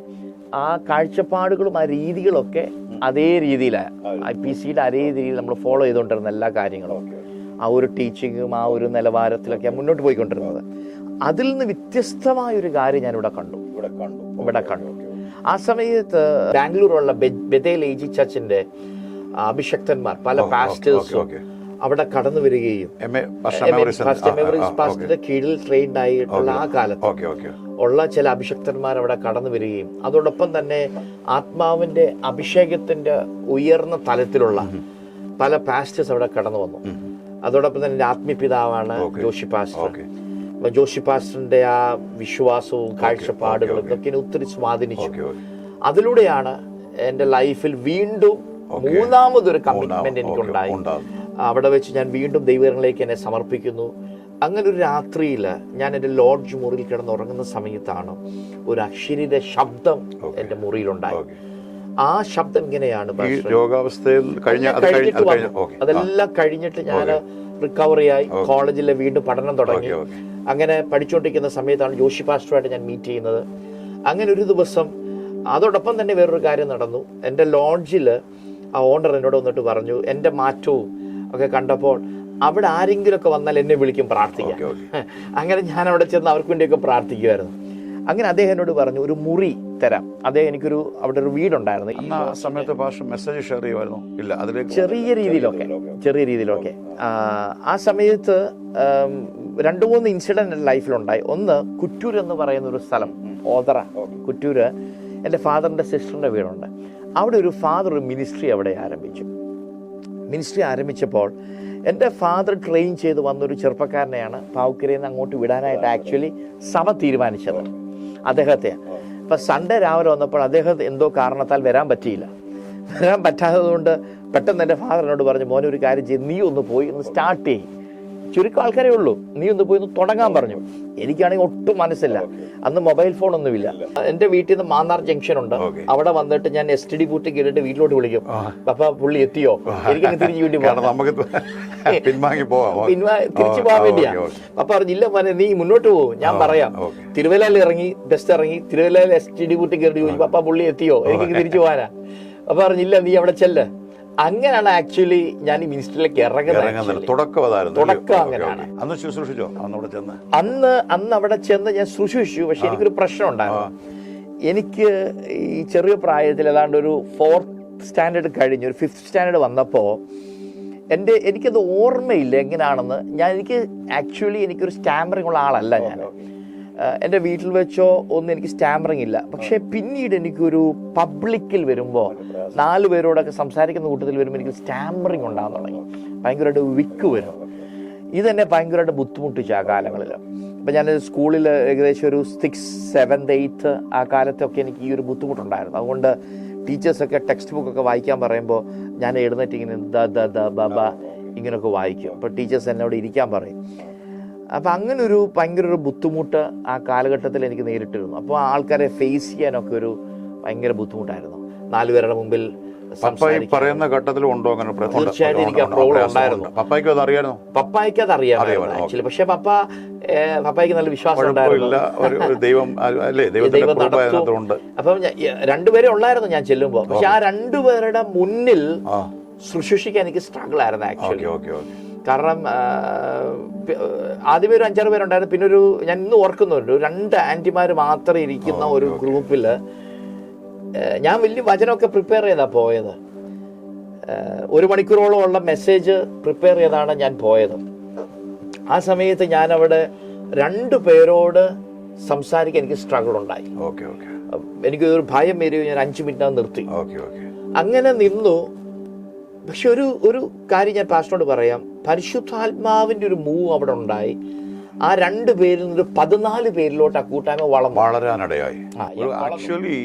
ആ കാഴ്ചപ്പാടുകളും ആ രീതികളൊക്കെ അതേ രീതിയിലാണ് IPCയുടെ അതേ രീതിയിൽ നമ്മൾ ഫോളോ ചെയ്തുകൊണ്ടിരുന്ന എല്ലാ കാര്യങ്ങളും, ആ ഒരു ടീച്ചിങ്ങും ആ ഒരു നിലവാരത്തിലൊക്കെ മുന്നോട്ട് പോയിക്കൊണ്ടിരുന്നത്. അതിൽ നിന്ന് വ്യത്യസ്തമായൊരു കാര്യം ഞാൻ ഇവിടെ കണ്ടു. ആ സമയത്ത് ബാംഗ്ലൂരുള്ള ബെതേൽ AG ചർച്ചിന്റെ അഭിഷക്തന്മാർ പല പാസ്റ്റേഴ്സും അവിടെ കടന്നു വരികയും പാസ്റ്ററിന്റെ കീഴിൽ ട്രെയിൻഡ് ആയിട്ടുള്ള ആ കാലത്ത് ഉള്ള ചില അഭിഷക്തന്മാർ അവിടെ കടന്നു വരികയും അതോടൊപ്പം തന്നെ ആത്മാവിന്റെ അഭിഷേകത്തിന്റെ ഉയർന്ന തലത്തിലുള്ള പല പാസ്റ്റേഴ്സ് അവിടെ കടന്നു വന്നു. അതോടൊപ്പം തന്നെ എൻ്റെ ആത്മീയപിതാവാണ് ജോഷി പാസ്റ്റർ. ജോഷി പാസ്റ്ററിന്റെ ആ വിശ്വാസവും കാഴ്ചപ്പാടുകളും ഇതൊക്കെ എന്നെ ഒത്തിരി സ്വാധീനിച്ചു. അതിലൂടെയാണ് എൻ്റെ ലൈഫിൽ വീണ്ടും മൂന്നാമതൊരു കമ്മിറ്റ്മെന്റ് എനിക്കുണ്ടായി. അവിടെ വെച്ച് ഞാൻ വീണ്ടും ദൈവങ്ങളിലേക്ക് എന്നെ സമർപ്പിക്കുന്നു. അങ്ങനെ ഒരു രാത്രിയിൽ ഞാൻ എൻ്റെ ലോഡ്ജ് മുറിയിൽ കിടന്നുറങ്ങുന്ന സമയത്താണ് ഒരു അക്ഷരീയ ശബ്ദം എൻ്റെ മുറിയിലുണ്ടായി. ആ ശബ്ദം ഇങ്ങനെയാണ്, അതെല്ലാം കഴിഞ്ഞിട്ട് ഞാൻ റിക്കവറിയായി കോളേജിലെ വീണ്ടും പഠനം തുടങ്ങി. അങ്ങനെ പഠിച്ചുകൊണ്ടിരിക്കുന്ന സമയത്താണ് ജോഷി പാസ്റ്ററുമായിട്ട് ഞാൻ മീറ്റ് ചെയ്യുന്നത്. അങ്ങനെ ഒരു ദിവസം അതോടൊപ്പം തന്നെ വേറൊരു കാര്യം നടന്നു. എൻ്റെ ലോഡ്ജിൽ ആ ഓണർ എന്നോട് വന്നിട്ട് പറഞ്ഞു, എൻ്റെ മാറ്റവും ഒക്കെ കണ്ടപ്പോൾ അവിടെ ആരെങ്കിലുമൊക്കെ വന്നാൽ എന്നെ വിളിക്കും പ്രാർത്ഥിക്കാൻ. അങ്ങനെ ഞാൻ അവിടെ ചെന്ന് അവർക്ക് വേണ്ടിയൊക്കെ പ്രാർത്ഥിക്കുമായിരുന്നു. അങ്ങനെ അദ്ദേഹം എന്നോട് പറഞ്ഞു, ഒരു മുറി തരാം. അദ്ദേഹം എനിക്കൊരു അവിടെ ഒരു വീടുണ്ടായിരുന്നു. മെസ്സേജ് ഷെയർ ചെയ്യുമായിരുന്നു, ഇല്ല അതിലേക്ക് ചെറിയ രീതിയിലൊക്കെ. ആ സമയത്ത് 2-3 ഇൻസിഡന്റ് ലൈഫിലുണ്ടായി. ഒന്ന്, കുറ്റൂർ എന്ന് പറയുന്ന ഒരു സ്ഥലം, ഓതറ കുറ്റൂര്, എൻ്റെ ഫാദറിന്റെ സിസ്റ്ററിന്റെ വീടുണ്ട്. അവിടെ ഒരു ഫാദർ ഒരു മിനിസ്ട്രി അവിടെ ആരംഭിച്ചപ്പോൾ എൻ്റെ ഫാദർ ട്രെയിൻ ചെയ്ത് വന്നൊരു ചെറുപ്പക്കാരനെയാണ് പാവുക്കരയിൽ നിന്ന് അങ്ങോട്ട് വിടാനായിട്ട് ആക്ച്വലി സഭ തീരുമാനിച്ചത് അദ്ദേഹത്തെ. അപ്പം സൺഡേ രാവിലെ വന്നപ്പോൾ അദ്ദേഹം എന്തോ കാരണത്താൽ വരാൻ പറ്റാത്തത് കൊണ്ട് പെട്ടെന്ന് എൻ്റെ ഫാദറിനോട് പറഞ്ഞു, മോനെ ഒരു കാര്യം ചെയ്ത് നീ ഒന്ന് പോയി ഒന്ന് സ്റ്റാർട്ട് ചെയ്യും, ചുരുക്കം ആൾക്കാരേ ഉള്ളൂ. നീ ഒന്ന് പോയി ഒന്ന് തുടങ്ങാൻ പറഞ്ഞു. എനിക്കാണെങ്കിൽ ഒട്ടും മനസ്സില്ല. അന്ന് മൊബൈൽ ഫോൺ ഒന്നുമില്ല. എന്റെ വീട്ടിൽ നിന്ന് മാന്നാർ ജംഗ്ഷൻ ഉണ്ട്. അവിടെ വന്നിട്ട് ഞാൻ STD ബൂത്ത് കേട്ടിട്ട് വീട്ടിലോട്ട് വിളിക്കും. അപ്പൊ പുള്ളി എത്തിയോ, എനിക്ക് തിരിച്ചു വീട്ടിൽ തിരിച്ചു പോകാൻ വേണ്ടിയാ. അപ്പൊ പറഞ്ഞില്ല മോനെ നീ മുന്നോട്ട് പോകും, ഞാൻ പറയാം. തിരുവല്ലയിൽ ഇറങ്ങി ബസ് ഇറങ്ങി തിരുവല്ലയിൽ STD ബൂത്ത് കയറി ചോദിച്ചു പപ്പ പുള്ളി എത്തിയോ, എനിക്ക് തിരിച്ചു പോകാനാ. അപ്പൊ പറഞ്ഞില്ല നീ അവിടെ ചെല്ല്. അങ്ങനെയാണ് ആക്ച്വലി ഞാൻ ഈ മിനിസ്റ്ററിലേക്ക് ഇറങ്ങുന്നത്. തുടക്കം അങ്ങനെയാണ്. അന്ന് ശുശ്രൂഷിച്ചോ? അന്ന് അവിടെ ചെന്ന് ഞാൻ ശുശ്രൂഷിച്ചു. പക്ഷെ എനിക്കൊരു പ്രശ്നം ഉണ്ടായിരുന്നു. എനിക്ക് ഈ ചെറിയ പ്രായത്തിൽ ഏതാണ്ട് ഒരു 4th സ്റ്റാൻഡേർഡ് കഴിഞ്ഞ് ഒരു 5th സ്റ്റാൻഡേർഡ് വന്നപ്പോൾ എനിക്കത് ഓർമ്മയില്ല എങ്ങനെയാണെന്ന്. എനിക്കൊരു സ്റ്റാമറിംഗ് ഉള്ള ആളല്ല ഞാൻ. എൻ്റെ വീട്ടിൽ വെച്ചോ ഒന്നും എനിക്ക് സ്റ്റാമറിംഗ് ഇല്ല. പക്ഷേ പിന്നീട് എനിക്കൊരു പബ്ലിക്കിൽ വരുമ്പോൾ 4 പേരോടൊക്കെ സംസാരിക്കുന്ന കൂട്ടത്തിൽ വരുമ്പോൾ എനിക്ക് സ്റ്റാമറിംഗ് ഉണ്ടാകാൻ തുടങ്ങി. ഭയങ്കരമായിട്ട് വിക്ക് വരും. ഇതെന്നെ ഭയങ്കരമായിട്ട് ബുദ്ധിമുട്ടിച്ചു ആ കാലങ്ങളിൽ. അപ്പം ഞാൻ സ്കൂളിൽ ഏകദേശം ഒരു 6th 7th 8th ആ കാലത്തൊക്കെ എനിക്ക് ഈ ഒരു ബുദ്ധിമുട്ടുണ്ടായിരുന്നു. അതുകൊണ്ട് ടീച്ചേഴ്സൊക്കെ ടെക്സ്റ്റ് ബുക്കൊക്കെ വായിക്കാൻ പറയുമ്പോൾ ഞാൻ എഴുന്നേറ്റ് ഇങ്ങനെ ബ ഇങ്ങനെയൊക്കെ വായിക്കും. അപ്പോൾ ടീച്ചേഴ്സ് എന്നോട് ഇരിക്കാൻ പറയും. അപ്പം അങ്ങനെ ഒരു ഭയങ്കര ഒരു ബുദ്ധിമുട്ട് ആ കാലഘട്ടത്തിൽ എനിക്ക് നേരിട്ടിരുന്നു. അപ്പോൾ ആൾക്കാരെ ഫേസ് ചെയ്യാനൊക്കെ ഒരു ഭയങ്കര ബുദ്ധിമുട്ടായിരുന്നു. 4 പേരുടെ മുമ്പിൽ പറയുന്ന ഘട്ടത്തിലും ഉണ്ടോ അങ്ങനെ? തീർച്ചയായിട്ടും എനിക്ക് ആ പ്രോബ്ലം ഉണ്ടായിരുന്നു. പപ്പായ്ക്ക് അത് അറിയാമായിരുന്നു? പപ്പായ്ക്ക് അത് അറിയാമായിരുന്നു ആക്ച്വലി. പക്ഷെ പപ്പായ്ക്ക് നല്ല വിശ്വാസം ഉണ്ടായിരുന്നു. അപ്പം 2 പേരെ ഉള്ളായിരുന്നു ഞാൻ ചെല്ലുമ്പോൾ. പക്ഷെ ആ 2 പേരുടെ മുന്നിൽ ശുശ്രൂഷിക്കാൻ എനിക്ക് സ്ട്രഗിൾ ആയിരുന്നു ആക്ച്വലി. കാരണം ആദ്യമേ ഒരു 5-6 പേരുണ്ടായിരുന്നു. പിന്നെ ഞാൻ ഇന്ന് ഓർക്കുന്നുണ്ട്, 2 ആന്റിമാർ മാത്രം ഇരിക്കുന്ന ഒരു ഗ്രൂപ്പിൽ ഞാൻ വലിയ വചനമൊക്കെ പ്രിപ്പയർ ചെയ്താ പോയത്. 1 മണിക്കൂറോളം ഉള്ള മെസ്സേജ് പ്രിപ്പയർ ചെയ്താണ് ഞാൻ പോയത്. ആ സമയത്ത് ഞാൻ അവിടെ 2 പേരോട് സംസാരിക്കാൻ എനിക്ക് സ്ട്രഗിൾ ഉണ്ടായി. എനിക്ക് ഒരു ഭയം വരികയും ഞാൻ 5 മിനിറ്റ് നിർത്തി. അങ്ങനെ നിന്നു. പക്ഷെ ഒരു കാര്യം ഞാൻ പാസ്റ്ററോട് പറയാം, പരിശുദ്ധാത്മാവിന്റെ ഒരു മൂവ് അവിടെ ഉണ്ടായി. ആ 2 പേരിൽ നിന്ന് 14 പേരിലോട്ട് ആ കൂട്ടായ്മ വളരാനിടയായി. Actually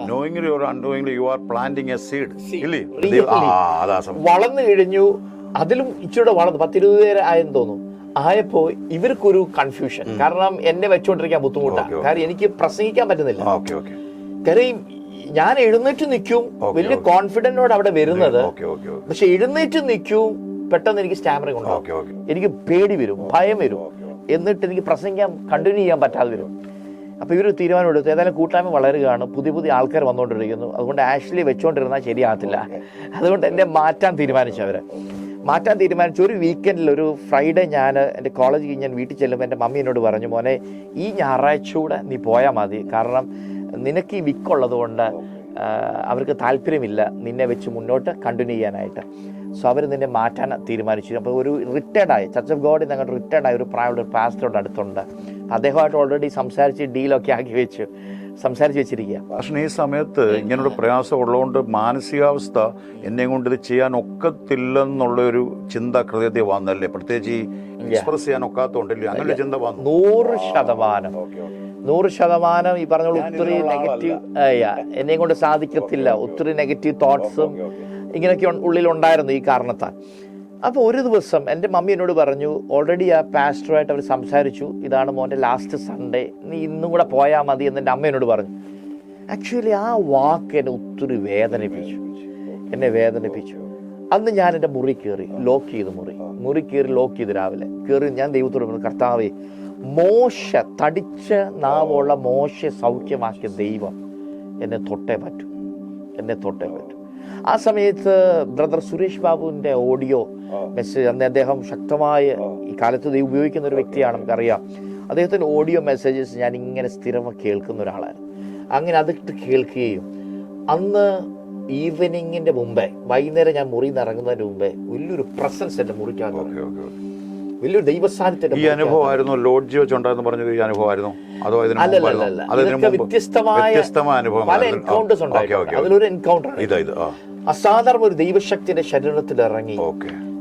knowingly or unknowingly you are planting a seed. വളർന്നു കഴിഞ്ഞു. അതിലും ഇച്ചിരി വളർന്നു 10-20 പേര് ആയെന്ന് തോന്നുന്നു. ആയപ്പോ ഇവർക്കൊരു കൺഫ്യൂഷൻ. കാരണം എന്നെ വെച്ചുകൊണ്ടിരിക്കാൻ ബുദ്ധിമുട്ടാണ്. കാരണം എനിക്ക് പ്രസംഗിക്കാൻ പറ്റുന്നില്ല. കാര്യം ഞാൻ എഴുന്നേറ്റ് നിൽക്കും, വലിയ കോൺഫിഡന്റോടെ അവിടെ വരുന്നത്. പക്ഷെ എഴുന്നേറ്റ് നിൽക്കും, പെട്ടെന്ന് എനിക്ക് സ്റ്റാമറിംഗ് ഉണ്ടാവും. എനിക്ക് പേടി വരും, ഭയം വരും. എന്നിട്ട് എനിക്ക് പ്രസംഗിക്കാൻ കണ്ടിന്യൂ ചെയ്യാൻ പറ്റാതെ വരും. അപ്പോൾ ഇവർ തീരുമാനം എടുത്തു, ഏതായാലും കൂട്ടായ്മ വളരുകയാണ്, പുതിയ ആൾക്കാർ വന്നുകൊണ്ടിരിക്കുന്നു. അതുകൊണ്ട് ആഷ്ലി വെച്ചുകൊണ്ടിരുന്നാൽ ശരിയാകത്തില്ല. അതുകൊണ്ട് എന്നെ മാറ്റാൻ തീരുമാനിച്ചു. ഒരു വീക്കെൻഡിൽ ഒരു ഫ്രൈഡേ ഞാൻ എൻ്റെ കോളേജ് കഴിഞ്ഞ് ഞാൻ വീട്ടിൽ ചെല്ലുമ്പോൾ എൻ്റെ മമ്മി എന്നോട് പറഞ്ഞു, മോനെ ഈ ഞായറാഴ്ച കൂടെ നീ പോയാൽ മതി. കാരണം നിനക്ക് ഈ വിക്കുള്ളത് കൊണ്ട് അവർക്ക് താല്പര്യമില്ല നിന്നെ വെച്ച് മുന്നോട്ട് കണ്ടിന്യൂ ചെയ്യാനായിട്ട്. സോ അവർ നിന്നെ മാറ്റാൻ തീരുമാനിച്ചു. അപ്പോൾ ഒരു റിട്ടയർഡായി ചർച്ച് ഓഫ് ഗോഡിൽ നിന്ന് അങ്ങോട്ട് റിട്ടയർഡായ ഒരു പ്രായമുള്ള ഒരു പാസ്റ്ററുടെ അടുത്തുണ്ട്. അദ്ദേഹമായിട്ട് ഓൾറെഡി സംസാരിച്ച് ഡീലൊക്കെ സംസാരിച്ച് വെച്ചിരിക്കുക. പക്ഷേ ഈ സമയത്ത് ഇങ്ങനൊരു പ്രയാസം ഉള്ളതുകൊണ്ട് മാനസികാവസ്ഥ എന്നെ കൊണ്ട് ഇത് ചെയ്യാൻ ഒക്കത്തില്ലെന്നുള്ളൊരു ചിന്ത ഹൃദയത്തിൽ വന്നല്ലേ? പ്രത്യേകിച്ച് എക്സ്പ്രസ് ചെയ്യാൻ ഒക്കാത്തതുകൊണ്ടല്ലേ അങ്ങനെ ചിന്ത വന്നു? 100% ഈ പറഞ്ഞ ഒത്തിരി നെഗറ്റീവ് എന്നെ കൊണ്ട് സാധിക്കത്തില്ല, ഒത്തിരി നെഗറ്റീവ് തോട്ട്സും ഇങ്ങനെയൊക്കെ ഉള്ളിലുണ്ടായിരുന്നു ഈ കാരണത്താൽ. അപ്പോൾ ഒരു ദിവസം എൻ്റെ മമ്മി എന്നോട് പറഞ്ഞു, ഓൾറെഡി ആ പാസ്റ്ററുമായിട്ട് അവർ സംസാരിച്ചു, ഇതാണ് മോൻ്റെ ലാസ്റ്റ് സൺഡേ, നീ ഇന്നും കൂടെ പോയാൽ മതി എന്ന് എൻ്റെ അമ്മ എന്നോട് പറഞ്ഞു. ആക്ച്വലി ആ വാക്ക് എന്നെ ഒത്തിരി വേദനിപ്പിച്ചു. അന്ന് ഞാൻ എൻ്റെ മുറി കയറി ലോക്ക് ചെയ്ത് രാവിലെ കയറി ഞാൻ ദൈവത്തോട് പറഞ്ഞു, കർത്താവേ, തടിച്ച നാവുള്ള മോശ സൗഖ്യമാക്കിയ ദൈവം എന്നെ തൊട്ടേ പറ്റൂ. ആ സമയത്ത് ബ്രദർ സുരേഷ് ബാബുവിൻ്റെ ഓഡിയോ മെസ്സേജ്, അന്ന് അദ്ദേഹം ശക്തമായ ഈ കാലത്ത് ദൈവം ഉപയോഗിക്കുന്ന ഒരു വ്യക്തിയാണ്, നമുക്കറിയാം. അദ്ദേഹത്തിൻ്റെ ഓഡിയോ മെസ്സേജസ് ഞാൻ ഇങ്ങനെ സ്ഥിരമായി കേൾക്കുന്ന ഒരാളായിരുന്നു. അങ്ങനെ അതിട്ട് കേൾക്കുകയും അന്ന് ഈവനിങ്ങിൻ്റെ മുമ്പേ, വൈകുന്നേരം ഞാൻ മുറിയിൽ നിന്ന് ഇറങ്ങുന്നതിന് മുമ്പേ വലിയൊരു പ്രസൻസ് എൻ്റെ മുറിക്കകത്ത്, വലിയൊരു ദൈവസാന്നിധ്യം. ഈ അനുഭവമായിരുന്നു ലോഡ്ജ് വെച്ചുണ്ടായിരുന്നു പറഞ്ഞത്? ഈ അനുഭവമായിരുന്നു അതോ വ്യത്യസ്തമായ പല എൻകൗണ്ടേഴ്സ് ഉണ്ടായിരുന്നു. അതിലൊരു എൻകൗണ്ടർ അസാധാരണ ഒരു ദൈവശക്തിയുടെ ശരീരത്തിൽ ഇറങ്ങി.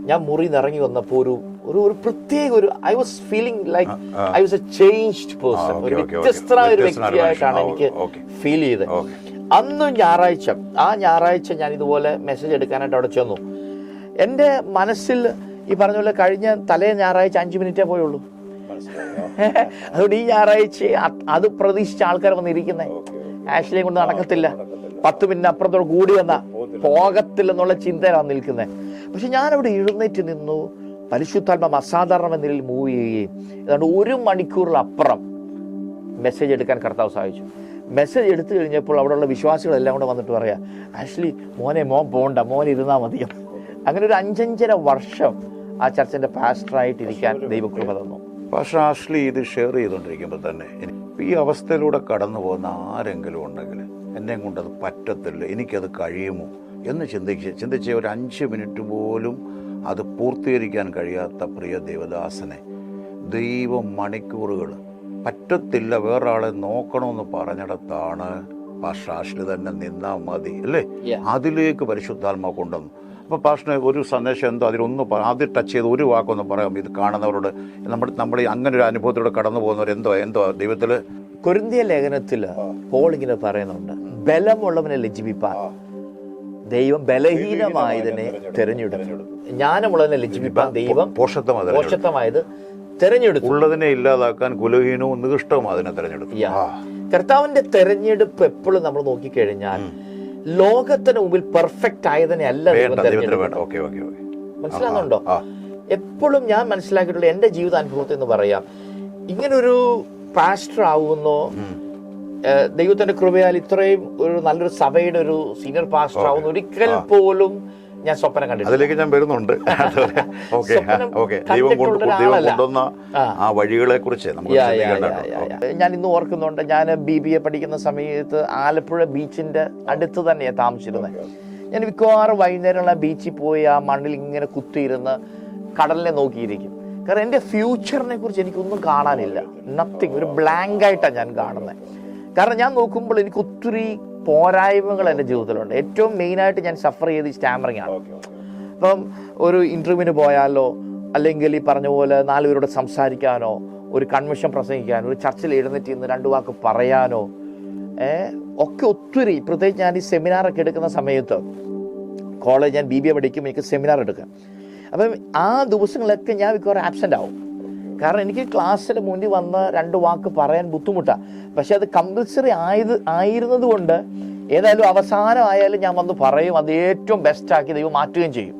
ഞാൻ മുറിയിൽ നിന്ന് ഇറങ്ങി വന്നപ്പോൾ ഒരു പ്രത്യേക I was feeling like I was A changed person. ഒരു വ്യത്യസ്തമായ ഒരു വ്യക്തിയായിട്ടാണ് എനിക്ക് ഫീൽ ചെയ്തത്. അന്ന് ഞായറാഴ്ച ഞാൻ ഇതുപോലെ മെസ്സേജ് എടുക്കാനായിട്ട് അവിടെ ചെന്നു. എൻ്റെ മനസ്സിൽ ഈ പറഞ്ഞ പോലെ കഴിഞ്ഞ തലേ ഞായറാഴ്ച 5 മിനിറ്റേ പോയുള്ളൂ. അതുകൊണ്ട് ഈ ഞായറാഴ്ച അത് പ്രതീക്ഷിച്ച ആൾക്കാർ വന്നിരിക്കുന്നേ. ആഷ്ലിയെ കൊണ്ട് നടക്കത്തില്ല, 10 മിനിറ്റ് അപ്പുറത്തോട് കൂടി വന്നാ പോകത്തില്ലെന്നുള്ള ചിന്തയിലാണ് നിൽക്കുന്നത്. പക്ഷെ ഞാനവിടെ എഴുന്നേറ്റ് നിന്നു. പരിശുദ്ധാത്മ അസാധാരണ നിലയിൽ മൂവ് ചെയ്യുകയും ഏതാണ്ട് 1 മണിക്കൂറിലപ്പുറം മെസ്സേജ് എടുക്കാൻ കർത്താവ് സഹായിച്ചു. മെസ്സേജ് എടുത്തു കഴിഞ്ഞപ്പോൾ അവിടെയുള്ള വിശ്വാസികളെല്ലാം കൂടെ വന്നിട്ട് പറയാ, ആഷ്ലി മോൻ പോകണ്ട, മോൻ ഇരുന്നാൽ മതിയോ. അങ്ങനെ ഒരു 5.5 വർഷം ആ ചർച്ചിന്റെ പാസ്റ്ററായിട്ട് ഇരിക്കാൻ ദൈവകൃപ തന്നു. പക്ഷേ ആഷ്ലി ഇത് ഷെയർ ചെയ്തുകൊണ്ടിരിക്കുമ്പോൾ തന്നെ ഈ അവസ്ഥയിലൂടെ കടന്നു പോകുന്ന ആരെങ്കിലും ഉണ്ടെങ്കിൽ എന്നെ കൊണ്ടത് പറ്റത്തില്ല, എനിക്കത് കഴിയുമോ എന്ന് ചിന്തിച്ച് ഒരു 5 മിനിറ്റ് പോലും അത് പൂർത്തീകരിക്കാൻ കഴിയാത്ത പ്രിയ ദേവദാസനെ ദൈവം മണിക്കൂറുകൾ പറ്റത്തില്ല വേറൊരാളെ നോക്കണമെന്ന് പറഞ്ഞിടത്താണ് പാസ്റ്റർ ആഷ്ലി തന്നെ നിന്നാൽ മതി അല്ലേ, അതിലേക്ക് പരിശുദ്ധാത്മാ കൊണ്ടുവന്നു. അപ്പോൾ പാസ്റ്ററിന് ഒരു സന്ദേശം എന്തോ അതിലൊന്ന് ആദ്യം ടച്ച് ചെയ്ത് ഒരു വാക്കൊന്ന് പറയാം ഇത് കാണുന്നവരോട്, നമ്മൾ അങ്ങനെ ഒരു അനുഭവത്തിലൂടെ കടന്നു പോകുന്നവർ എന്തോ ദൈവത്തിൽ. കൊരിന്ത്യയ ലേഖനത്തിൽ പോൾ ഇങ്ങനെ പറയുന്നുണ്ട്, ബലമുള്ളവനെ ലജ്ജിപ്പിപ്പാൻ ദൈവം ബലഹീനമായതിനെ തെരഞ്ഞെടുത്തു, ജ്ഞാനമുള്ളതിനെ ലജ്ജിപ്പിപ്പാൻ ദൈവം പോഷത്വമായത് തെരഞ്ഞെടുത്തു, ഉള്ളതിനെ ഇല്ലാതാക്കാൻ കുലഹീനവും നികൃഷ്ടവും അതിനെ തെരഞ്ഞെടുത്തു. കർത്താവിന്റെ തെരഞ്ഞെടുപ്പ് എപ്പോഴും നമ്മൾ നോക്കിക്കഴിഞ്ഞാൽ ലോകത്തിന് മുമ്പിൽ പെർഫെക്റ്റ് ആയതിനെ അല്ല മനസ്സിലാകുന്നുണ്ടോ? എപ്പോഴും ഞാൻ മനസ്സിലാക്കിയിട്ടുള്ള എന്റെ ജീവിതാനുഭവത്തിൽ എന്ന് പറയാം, ഇങ്ങനൊരു പാസ്റ്റർ ആവുന്നോ, ദൈവത്തിന്റെ കൃപയാൽ ഇത്രയും ഒരു നല്ലൊരു സഭയുടെ ഒരു സീനിയർ പാസ്റ്റർ ആവുന്ന ഒരിക്കൽ പോലും ഞാൻ സ്വപ്നം കണ്ടിട്ടില്ല. അതിലേക്ക് ഞാൻ വരുന്നുണ്ട്. വഴികളെ കുറിച്ച് ഞാൻ ഇന്ന് ഓർക്കുന്നുണ്ട്, ഞാൻ BBA പഠിക്കുന്ന സമയത്ത് ആലപ്പുഴ ബീച്ചിന്റെ അടുത്ത് തന്നെയാണ് താമസിച്ചിരുന്നത്. ഞാൻ മിക്കവാറും വൈകുന്നേരമുള്ള ബീച്ചിൽ പോയി ആ മണ്ണിൽ ഇങ്ങനെ കുത്തിയിരുന്ന് കടലിനെ നോക്കിയിരിക്കും. കാരണം എൻ്റെ ഫ്യൂച്ചറിനെ കുറിച്ച് എനിക്കൊന്നും കാണാനില്ല, നത്തിങ്, ഒരു ബ്ലാങ്ക് ആയിട്ടാണ് ഞാൻ കാണുന്നത്. കാരണം ഞാൻ നോക്കുമ്പോൾ എനിക്ക് ഒത്തിരി പോരായ്മകൾ എൻ്റെ ജീവിതത്തിലുണ്ട്. ഏറ്റവും മെയിനായിട്ട് ഞാൻ സഫർ ചെയ്ത് സ്റ്റാമറിങ് ആണ്. അപ്പം ഒരു ഇൻ്റർവ്യൂവിന് പോയാലോ, അല്ലെങ്കിൽ ഈ പറഞ്ഞ പോലെ 4 പേരോട് സംസാരിക്കാനോ, ഒരു കൺവെൻഷൻ പ്രസംഗിക്കാനോ, ഒരു ചർച്ചിൽ എഴുന്നേറ്റ് നിന്ന് 2 വാക്ക് പറയാനോ ഒക്കെ ഒത്തിരി, പ്രത്യേകിച്ച് ഞാൻ ഈ സെമിനാറൊക്കെ എടുക്കുന്ന സമയത്ത്, കോളേജ് ഞാൻ BBA പഠിക്കുമ്പോൾ എനിക്ക് സെമിനാർ എടുക്കാം. അപ്പം ആ ദിവസങ്ങളൊക്കെ ഞാൻ മിക്കവാറും ആബ്സെൻ്റ് ആവും. കാരണം എനിക്ക് ക്ലാസ്സിന് മുന്നിൽ വന്ന് 2 വാക്ക് പറയാൻ ബുദ്ധിമുട്ടാണ്. പക്ഷെ അത് കമ്പൽസറി ആയിരുന്നത് കൊണ്ട് ഏതായാലും അവസാനമായാലും ഞാൻ വന്ന് പറയും, അത് ഏറ്റവും ബെസ്റ്റാക്കി ദൈവം മാറ്റുകയും ചെയ്യും.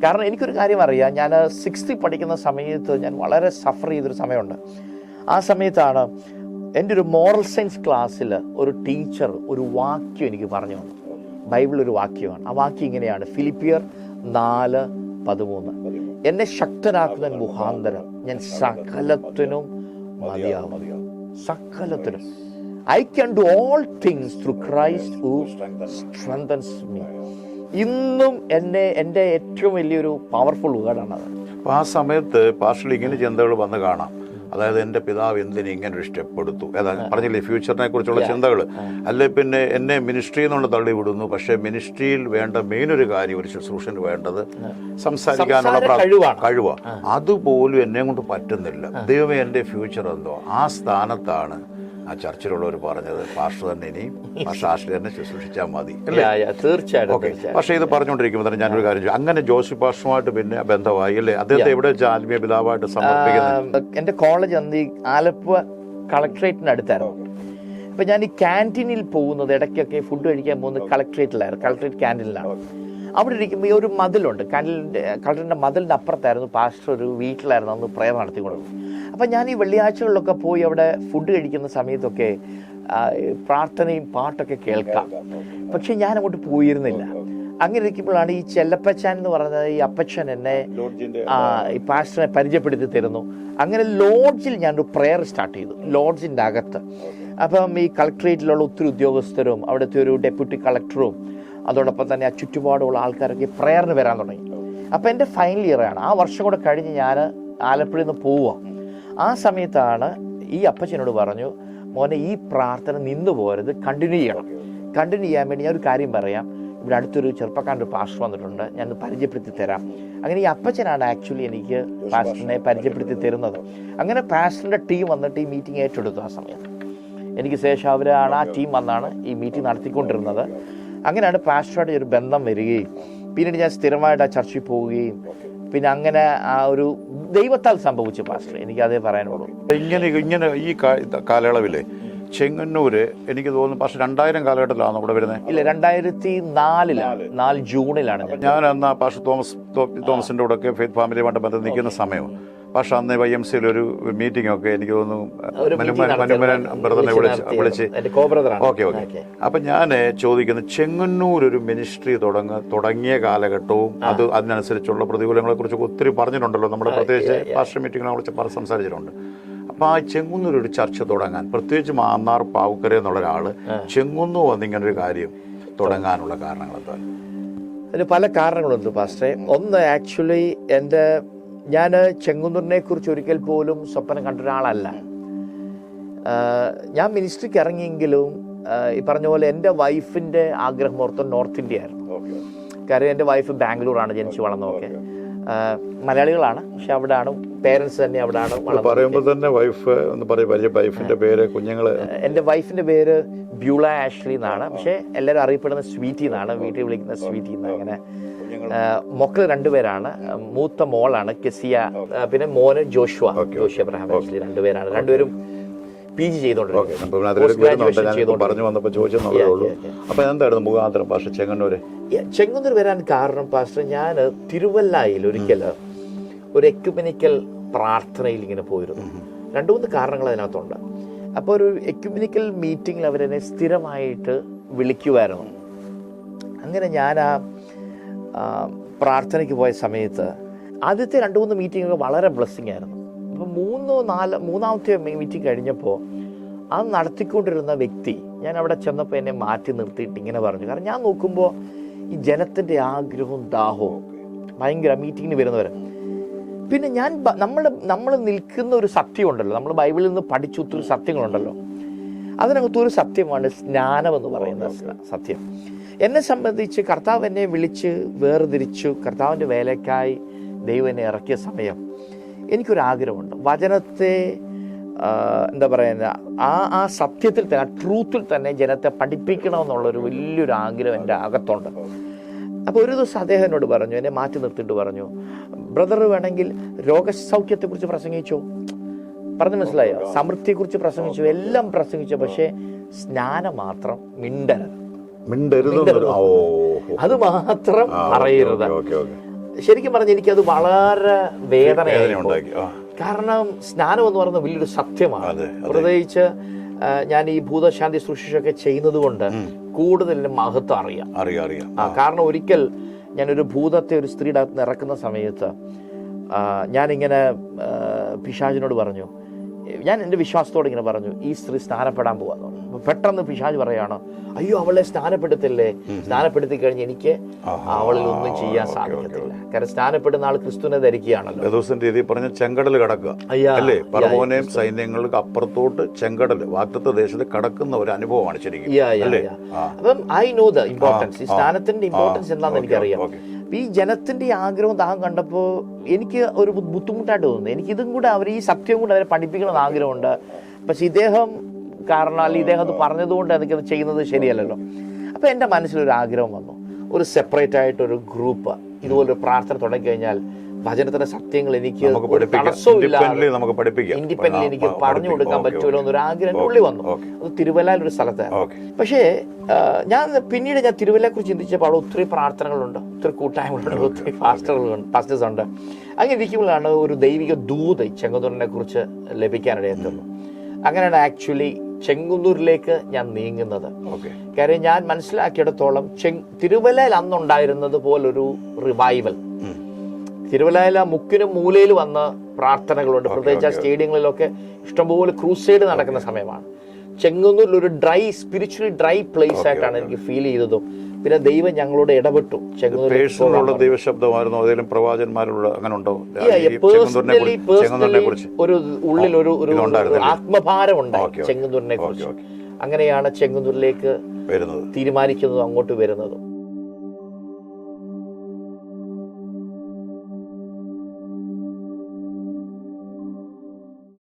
കാരണം എനിക്കൊരു കാര്യം അറിയാം, ഞാൻ 6th പഠിക്കുന്ന സമയത്ത് ഞാൻ വളരെ സഫർ ചെയ്തൊരു സമയമുണ്ട്. ആ സമയത്താണ് എൻ്റെ ഒരു മോറൽ സയൻസ് ക്ലാസ്സിൽ ഒരു ടീച്ചർ ഒരു വാക്യം എനിക്ക് പറഞ്ഞു തന്നു. ബൈബിളൊരു വാക്യമാണ്. ആ വാക്യം ഇങ്ങനെയാണ്, ഫിലിപ്പിയർ 4:13, എന്നെ ശക്തനാക്കുന്ന മുഖാന്തരം ഞാൻ സകലത്തിനും മതിയാവും. സകലത്തിനും. I can do all things through Christ who strengthens me. ഇന്നും എൻ്റെ ഏറ്റവും വലിയൊരു പവർഫുൾ വേർഡാണത്. അപ്പോൾ ആ സമയത്ത് പാസ്റ്ററിൽ ഇങ്ങനെ ചിന്തകൾ വന്ന് കാണാം. അതായത് എൻ്റെ പിതാവ് എന്തിനെ ഇങ്ങനെ ഒരു സ്റ്റെപ്പ് എടുത്തു, പറഞ്ഞില്ലേ ഫ്യൂച്ചറിനെ കുറിച്ചുള്ള ചിന്തകൾ. അല്ലെ പിന്നെ എന്നെ മിനിസ്ട്രിയിൽ നിന്നുള്ള തള്ളി വിടുന്നു, പക്ഷേ മിനിസ്ട്രിയിൽ വേണ്ട മെയിനൊരു കാര്യം, ഒരു ശുശ്രൂഷന് വേണ്ടത് സംസാരിക്കാനുള്ള കഴിവാണ്. അതുപോലും എന്നെ കൊണ്ട് പറ്റുന്നില്ല. ദൈവമേ എൻ്റെ ഫ്യൂച്ചർ എന്തോ. ആ സ്ഥാനത്താണ് ആ ചർച്ചിലുള്ളവർ പറഞ്ഞത്, പാസ്റ്റർ തന്നെ ഇനിയും പാസ്റ്റർ ആഷ്ലി തന്നെ ശുശ്രൂഷിച്ചാൽ മതി. തീർച്ചയായിട്ടും. പക്ഷേ ഇത് പറഞ്ഞുകൊണ്ടിരിക്കുമ്പോൾ തന്നെ ഞാനൊരു കാര്യം ചെയ്യും, അങ്ങനെ ജോസഫ് പാസ്റ്ററുമായിട്ട് പിന്നെ ബന്ധമായി അല്ലേ, അദ്ദേഹത്തെ എവിടെ വെച്ച് ആത്മീയ പിതാവായിട്ട് സമർപ്പിക്കുന്നത്? എൻ്റെ കോളേജ് അന്ന് ആലപ്പുഴ കളക്ട്രേറ്റിന് അടുത്തായിരുന്നു. അപ്പം ഞാൻ ഈ ക്യാൻറ്റീനിൽ പോകുന്നത്, ഇടയ്ക്കൊക്കെ ഫുഡ് കഴിക്കാൻ പോകുന്നത് കളക്ട്രേറ്റ് ക്യാൻറ്റീനിലാണ്. അവിടെ ഇരിക്കുമ്പോൾ ഈ ഒരു മതിലുണ്ട്, കളക്ട്രേറ്റിൻ്റെ മതിലിൻ്റെ അപ്പുറത്തായിരുന്നു പാസ്റ്റർ ഒരു വീട്ടിലായിരുന്നു അന്ന് പ്രയർ നടത്തിക്കൊടുക്കും. അപ്പം ഞാൻ ഈ വെള്ളിയാഴ്ചകളിലൊക്കെ പോയി അവിടെ ഫുഡ് കഴിക്കുന്ന സമയത്തൊക്കെ പ്രാർത്ഥനയും പാട്ടൊക്കെ കേൾക്കാം. പക്ഷെ ഞാൻ അങ്ങോട്ട് പോയിരുന്നില്ല. അങ്ങനെ ഇരിക്കുമ്പോഴാണ് ഈ ചെല്ലപ്പച്ചാൻ എന്ന് പറഞ്ഞത് ഈ അപ്പച്ചൻ എന്നെ ഈ പാസ്റ്ററിനെ പരിചയപ്പെടുത്തി തരുന്നു. അങ്ങനെ ലോഡ്ജിൽ ഞാനൊരു പ്രെയർ സ്റ്റാർട്ട് ചെയ്തു, ലോഡ്ജിൻ്റെ അകത്ത്. അപ്പം ഈ കളക്ട്രേറ്റിലുള്ള ഒത്തിരി ഉദ്യോഗസ്ഥരും അവിടുത്തെ ഒരു ഡെപ്യൂട്ടി കളക്ടറും അതോടൊപ്പം തന്നെ ആ ചുറ്റുപാടുള്ള ആൾക്കാരൊക്കെ പ്രെയറിന് വരാൻ തുടങ്ങി. അപ്പം എൻ്റെ ഫൈനൽ ഇയറാണ്. ആ വർഷം കൂടെ കഴിഞ്ഞ് ഞാൻ ആലപ്പുഴയിൽ നിന്ന് പോവുക. ആ സമയത്താണ് ഈ അപ്പച്ചനോട് പറഞ്ഞു, മോനെ ഈ പ്രാർത്ഥന നിന്ന് പോരുത്, കണ്ടിന്യൂ ചെയ്യണം. കണ്ടിന്യൂ ചെയ്യാൻ വേണ്ടി ഞാൻ ഒരു കാര്യം പറയാം, ഇവിടെ അടുത്തൊരു ചെറുപ്പക്കാരൻ്റെ പാസ്റ്റർ വന്നിട്ടുണ്ട്, ഞാൻ പരിചയപ്പെടുത്തി തരാം. അങ്ങനെ ഈ അപ്പച്ചനാണ് ആക്ച്വലി എനിക്ക് പാസ്റ്ററിനെ പരിചയപ്പെടുത്തി തരുന്നത്. അങ്ങനെ പാസ്റ്ററിൻ്റെ ടീം വന്നിട്ട് ഈ മീറ്റിംഗ് ഏറ്റെടുത്തു. ആ സമയത്ത് എനിക്ക് ശേഷം അവരാണ് ആ ടീം വന്നാണ് ഈ മീറ്റിംഗ് നടത്തിക്കൊണ്ടിരുന്നത്. അങ്ങനെയാണ് പാസ്റ്ററുമായിട്ട് ഒരു ബന്ധം വരികയും പിന്നീട് ഞാൻ സ്ഥിരമായിട്ട് ആ ചർച്ചിൽ പോവുകയും പിന്നെ അങ്ങനെ ആ ഒരു ദൈവത്താൽ സംഭവിച്ചു പാസ്റ്റർ, എനിക്കതേ പറയാനുള്ളൂ. ഇങ്ങനെ ഈ കാലയളവിലെ ചെങ്ങന്നൂര് എനിക്ക് തോന്നുന്നു പക്ഷെ 2000 കാലഘട്ടത്തിലാണ് ഇവിടെ വരുന്നത്. ഇല്ല, 2004 4 ജൂണിലാണ് ഞാൻ അന്ന് പാസ്റ്റർ തോമസിന്റെ കൂടെ ഒക്കെ ഫെയ്ത്ത് ഫാമിലിയുമായിട്ട് ബന്ധം നിൽക്കുന്ന സമയം. പക്ഷെ അന്ന് YMCA ഒരു മീറ്റിംഗ് ഒക്കെ എനിക്ക് തോന്നുന്നു മനുമരൻ ബ്രദറിനെ വിളിച്ച് ഓക്കെ. അപ്പൊ ഞാൻ ചോദിക്കുന്നത് ചെങ്ങന്നൂർ ഒരു മിനിസ്ട്രി തുടങ്ങിയ കാലഘട്ടവും അതിനനുസരിച്ചുള്ള പ്രതികൂലങ്ങളെ കുറിച്ചൊക്കെ ഒത്തിരി പറഞ്ഞിട്ടുണ്ടല്ലോ നമ്മുടെ പ്രത്യേകിച്ച് പാസ്റ്റർ മീറ്റിങ്ങിനെ കുറിച്ച് സംസാരിച്ചിട്ടുണ്ട്. അപ്പൊ ആ ചെങ്ങന്നൂർ ഒരു ചർച്ച തുടങ്ങാൻ, പ്രത്യേകിച്ച് മാന്നാർ പാവുക്കര എന്നുള്ള ഒരാള് ചെങ്ങന്നൂർ വന്നിങ്ങനെ ഒരു കാര്യം തുടങ്ങാനുള്ള കാരണങ്ങൾ എന്താ? അതിന് പല കാരണങ്ങളുണ്ട് പാസ്റ്ററെ. ഒന്ന്, ആക്ച്വലി ഞാൻ ചെങ്ങന്നൂരിനെ കുറിച്ച് ഒരിക്കൽ പോലും സ്വപ്നം കണ്ട ഒരാളല്ല. ഞാൻ മിനിസ്ട്രിക്ക് ഇറങ്ങിയെങ്കിലും ഈ പറഞ്ഞ പോലെ എൻ്റെ വൈഫിൻ്റെ ആഗ്രഹം ഓർത്ത് നോർത്ത് ഇന്ത്യ ആയിരുന്നു. കാര്യം എൻ്റെ വൈഫ് ബാംഗ്ലൂരാണ് ജനിച്ചു വളർന്നതൊക്കെ. മലയാളികളാണ്, പക്ഷെ അവിടെയാണ് പേരൻസ് തന്നെ അവിടെയാണ് പറയുമ്പോൾ തന്നെ വൈഫ് എന്ന് പറയും. വൈഫിന്റെ പേര് കുഞ്ഞുങ്ങള്, എൻ്റെ വൈഫിന്റെ പേര് ബ്യൂള ആഷ്ലി എന്നാണ്, പക്ഷെ എല്ലാവരും അറിയപ്പെടുന്ന സ്വീറ്റി എന്നാണ്, വീട്ടിൽ വിളിക്കുന്ന സ്വീറ്റി എന്ന്. അങ്ങനെ മക്കൾ 2 പേരാണ്. മൂത്ത മോളാണ് കെസിയ, പിന്നെ മോന് ജോഷുവ അബ്രഹാം ആഷ്ലി. 2 പേരാണ്. 2 പേരും PG ചെയ്തോണ്ടിരിക്കുന്നു. പറഞ്ഞു വന്നപ്പോ ചോദിച്ചെന്നുള്ളതേ ഉള്ളൂ. അപ്പൊ എന്തായിരുന്നു മുഖാന്തരം പാസ്റ്റർ ചെങ്ങന്നൂർ വരാൻ കാരണം പാസ്റ്റർ, ഞാൻ തിരുവല്ലയിൽ ഒരിക്കൽ ഒരു എക്യുമെനിക്കൽ പ്രാർത്ഥനയിൽ ഇങ്ങനെ പോയിരുന്നു. 2-3 കാരണങ്ങൾ അതിനകത്തുണ്ട്. അപ്പോൾ ഒരു എക്യുമെനിക്കൽ മീറ്റിങ്ങിൽ അവരെന്നെ സ്ഥിരമായിട്ട് വിളിക്കുമായിരുന്നു. അങ്ങനെ ഞാൻ ആ പ്രാർത്ഥനയ്ക്ക് പോയ സമയത്ത് ആദ്യത്തെ 2-3 മീറ്റിങ്ങൊക്കെ വളരെ ബ്ലെസ്സിങ് ആയിരുന്നു. അപ്പോൾ മൂന്നാമത്തെ മീറ്റിംഗ് കഴിഞ്ഞപ്പോൾ അത് നടത്തിക്കൊണ്ടിരുന്ന വ്യക്തി, ഞാൻ അവിടെ ചെന്നപ്പോൾ എന്നെ മാറ്റി നിർത്തിയിട്ട് ഇങ്ങനെ പറഞ്ഞു. കാരണം ഞാൻ നോക്കുമ്പോൾ ഈ ജനത്തിൻ്റെ ആഗ്രഹവും ദാഹവും ഭയങ്കര മീറ്റിങ്ങിന് വരുന്നവർ. പിന്നെ നമ്മൾ നിൽക്കുന്ന ഒരു സത്യമുണ്ടല്ലോ, നമ്മൾ ബൈബിളിൽ നിന്ന് പഠിച്ച ഒത്തിരി സത്യങ്ങളുണ്ടല്ലോ, അതിനകത്തൊരു സത്യമാണ് സ്നാനം എന്ന് പറയുന്ന സത്യം. എന്നെ സംബന്ധിച്ച് കർത്താവ് എന്നെ വിളിച്ച് വേർതിരിച്ചു, കർത്താവിൻ്റെ വേലയ്ക്കായി ദൈവം എന്നെ ഇറക്കിയ സമയം എനിക്കൊരാഗ്രഹമുണ്ട്, വചനത്തെ എന്താ പറയുക, ആ സത്യത്തിൽ തന്നെ, ആ ട്രൂത്തിൽ തന്നെ ജനത്തെ പഠിപ്പിക്കണമെന്നുള്ളൊരു വലിയൊരു ആഗ്രഹം എൻ്റെ അകത്തുണ്ട്. അപ്പോൾ ഒരു ദിവസം അദ്ദേഹം എന്നോട് പറഞ്ഞു, എന്നെ മാറ്റി നിർത്തിയിട്ട് പറഞ്ഞു, ബ്രദർ വേണമെങ്കിൽ രോഗസൗഖ്യത്തെക്കുറിച്ച് പ്രസംഗിച്ചു, പറഞ്ഞു മനസ്സിലായോ, സമൃദ്ധിയെക്കുറിച്ച് പ്രസംഗിച്ചു, എല്ലാം പ്രസംഗിച്ചു, പക്ഷേ സ്നാനം മാത്രം മിണ്ടരുത്, അത് മാത്രം പറയരുത്. ശരിക്കും പറഞ്ഞ എനിക്കത് വളരെ വേദനയായി. കാരണം സ്നാനം എന്ന് പറയുന്നത് വലിയൊരു സത്യമാണ്. പ്രത്യേകിച്ച് ഞാൻ ഈ ഭൂതശാന്തി ശുശ്രൂഷയൊക്കെ ചെയ്യുന്നത് കൊണ്ട് കൂടുതൽ മഹത്വം അറിയാം. കാരണം ഒരിക്കൽ ഞാനൊരു ഭൂതത്തെ ഒരു സ്ത്രീയുടെ അകത്ത് ഇറക്കുന്ന സമയത്ത് ഞാനിങ്ങനെ പിശാചിനോട് പറഞ്ഞു, ഞാൻ എൻ്റെ വിശ്വാസത്തോടെ ഇങ്ങനെ പറഞ്ഞു, ഈ സ്ത്രീ സ്നാനപ്പെടാൻ പോവാന്ന് പറഞ്ഞു. പെട്ടെന്ന് പിശാച് പറയാണ്, അയ്യോ അവളെ സ്നാനപ്പെടുത്തില്ലേ, സ്നാനപ്പെടുത്തി കഴിഞ്ഞ് എനിക്ക് അവളിൽ ഒന്നും ചെയ്യാൻ സാധിക്കത്തില്ല. കാരണം സ്നാനപ്പെടുന്ന ആൾ ക്രിസ്തുവിനെ ധരിക്കുകയാണല്ലോ. രീതി പറഞ്ഞ ചെങ്കടൽ കടക്കുക അല്ലേ, പറവോനെയും സൈന്യങ്ങൾക്ക് അപ്പുറത്തോട്ട് ചെങ്കടൽ വാഗ്ദത്ത ദേശത്ത് കടക്കുന്ന ഒരു അനുഭവമാണ് ശരിക്കും. അപ്പം ഐ നോ ദ ഇമ്പോർട്ടൻസ്, ഈ സ്നാനത്തിന്റെ ഇമ്പോർട്ടൻസ് എന്താണെന്ന് എനിക്കറിയാം. ഈ ജനത്തിന്റെ ആഗ്രഹവും ദാഹം കണ്ടപ്പോൾ എനിക്ക് ഒരു ബുദ്ധിമുട്ടായിട്ട് തോന്നുന്നു. എനിക്കിതും കൂടെ ഈ സത്യവും കൂടെ അവരെ പഠിപ്പിക്കണമെന്ന് ആഗ്രഹമുണ്ട്. പക്ഷെ ഇദ്ദേഹം കാരണം, അല്ലെങ്കിൽ ഇദ്ദേഹം അത് പറഞ്ഞതുകൊണ്ട് എനിക്കത് ചെയ്യുന്നത് ശരിയല്ലല്ലോ. അപ്പോൾ എൻ്റെ മനസ്സിലൊരു ആഗ്രഹം വന്നു, ഒരു സെപ്പറേറ്റ് ആയിട്ടൊരു ഗ്രൂപ്പ് ഇതുപോലൊരു പ്രാർത്ഥന തുടങ്ങിക്കഴിഞ്ഞാൽ വചനത്തിന്റെ സത്യങ്ങൾ എനിക്ക് ഇൻഡിപെൻഡന്റ് എനിക്ക് പറഞ്ഞു കൊടുക്കാൻ പറ്റുമല്ലോ എന്നൊരു ആഗ്രഹം ഉള്ളിൽ വന്നു. അത് തിരുവല്ലയിൽ ഒരു സ്ഥലത്തായിരുന്നു. പക്ഷേ ഞാൻ തിരുവല്ലയെ കുറിച്ച് ചിന്തിച്ചപ്പോൾ അവിടെ ഒത്തിരി പ്രാർത്ഥനകളുണ്ട്, ഒത്തിരി കൂട്ടായ്മകളുണ്ട്, ഒത്തിരി പാസ്റ്റേഴ്സ് ഉണ്ട്. അങ്ങനെ ഇരിക്കുമ്പോഴാണ് ഒരു ദൈവിക ദൂത് ചെങ്ങന്നൂരിനെ കുറിച്ച് ലഭിക്കാനിടയെത്തുന്നു. അങ്ങനെയാണ് ആക്ച്വലി ചെങ്ങന്നൂരിലേക്ക് ഞാൻ നീങ്ങുന്നത്. കാര്യം ഞാൻ മനസ്സിലാക്കിയിടത്തോളം തിരുവല്ലയിൽ അന്നുണ്ടായിരുന്നത് പോലൊരു റിവൈവൽ തിരുവല്ലയിലെ മുക്കിനും മൂലയിൽ വന്ന പ്രാർത്ഥനകളുണ്ട്. പ്രത്യേകിച്ച് ആ സ്റ്റേഡിയങ്ങളിലൊക്കെ ഇഷ്ടംപോലെ ക്രൂസൈഡ് നടക്കുന്ന സമയമാണ്. ചെങ്ങന്നൂരിൽ ഒരു സ്പിരിച്വലി ഡ്രൈ പ്ലേസ് ആയിട്ടാണ് എനിക്ക് ഫീൽ ചെയ്തതും. പിന്നെ ദൈവം ഞങ്ങളോട് ഇടപെട്ടു. ദൈവശബ്ദമായിരുന്നു, പ്രവാചകന്മാരുടെ അങ്ങനെ ഉണ്ടോ? ഒരു ഉള്ളിൽ ഒരു ആത്മഭാരം ഉണ്ടായി ചെങ്ങന്നൂരിനെ കുറിച്ച്. അങ്ങനെയാണ് ചെങ്ങന്നൂരിലേക്ക് തീരുമാനിക്കുന്നതും അങ്ങോട്ട് വരുന്നതും.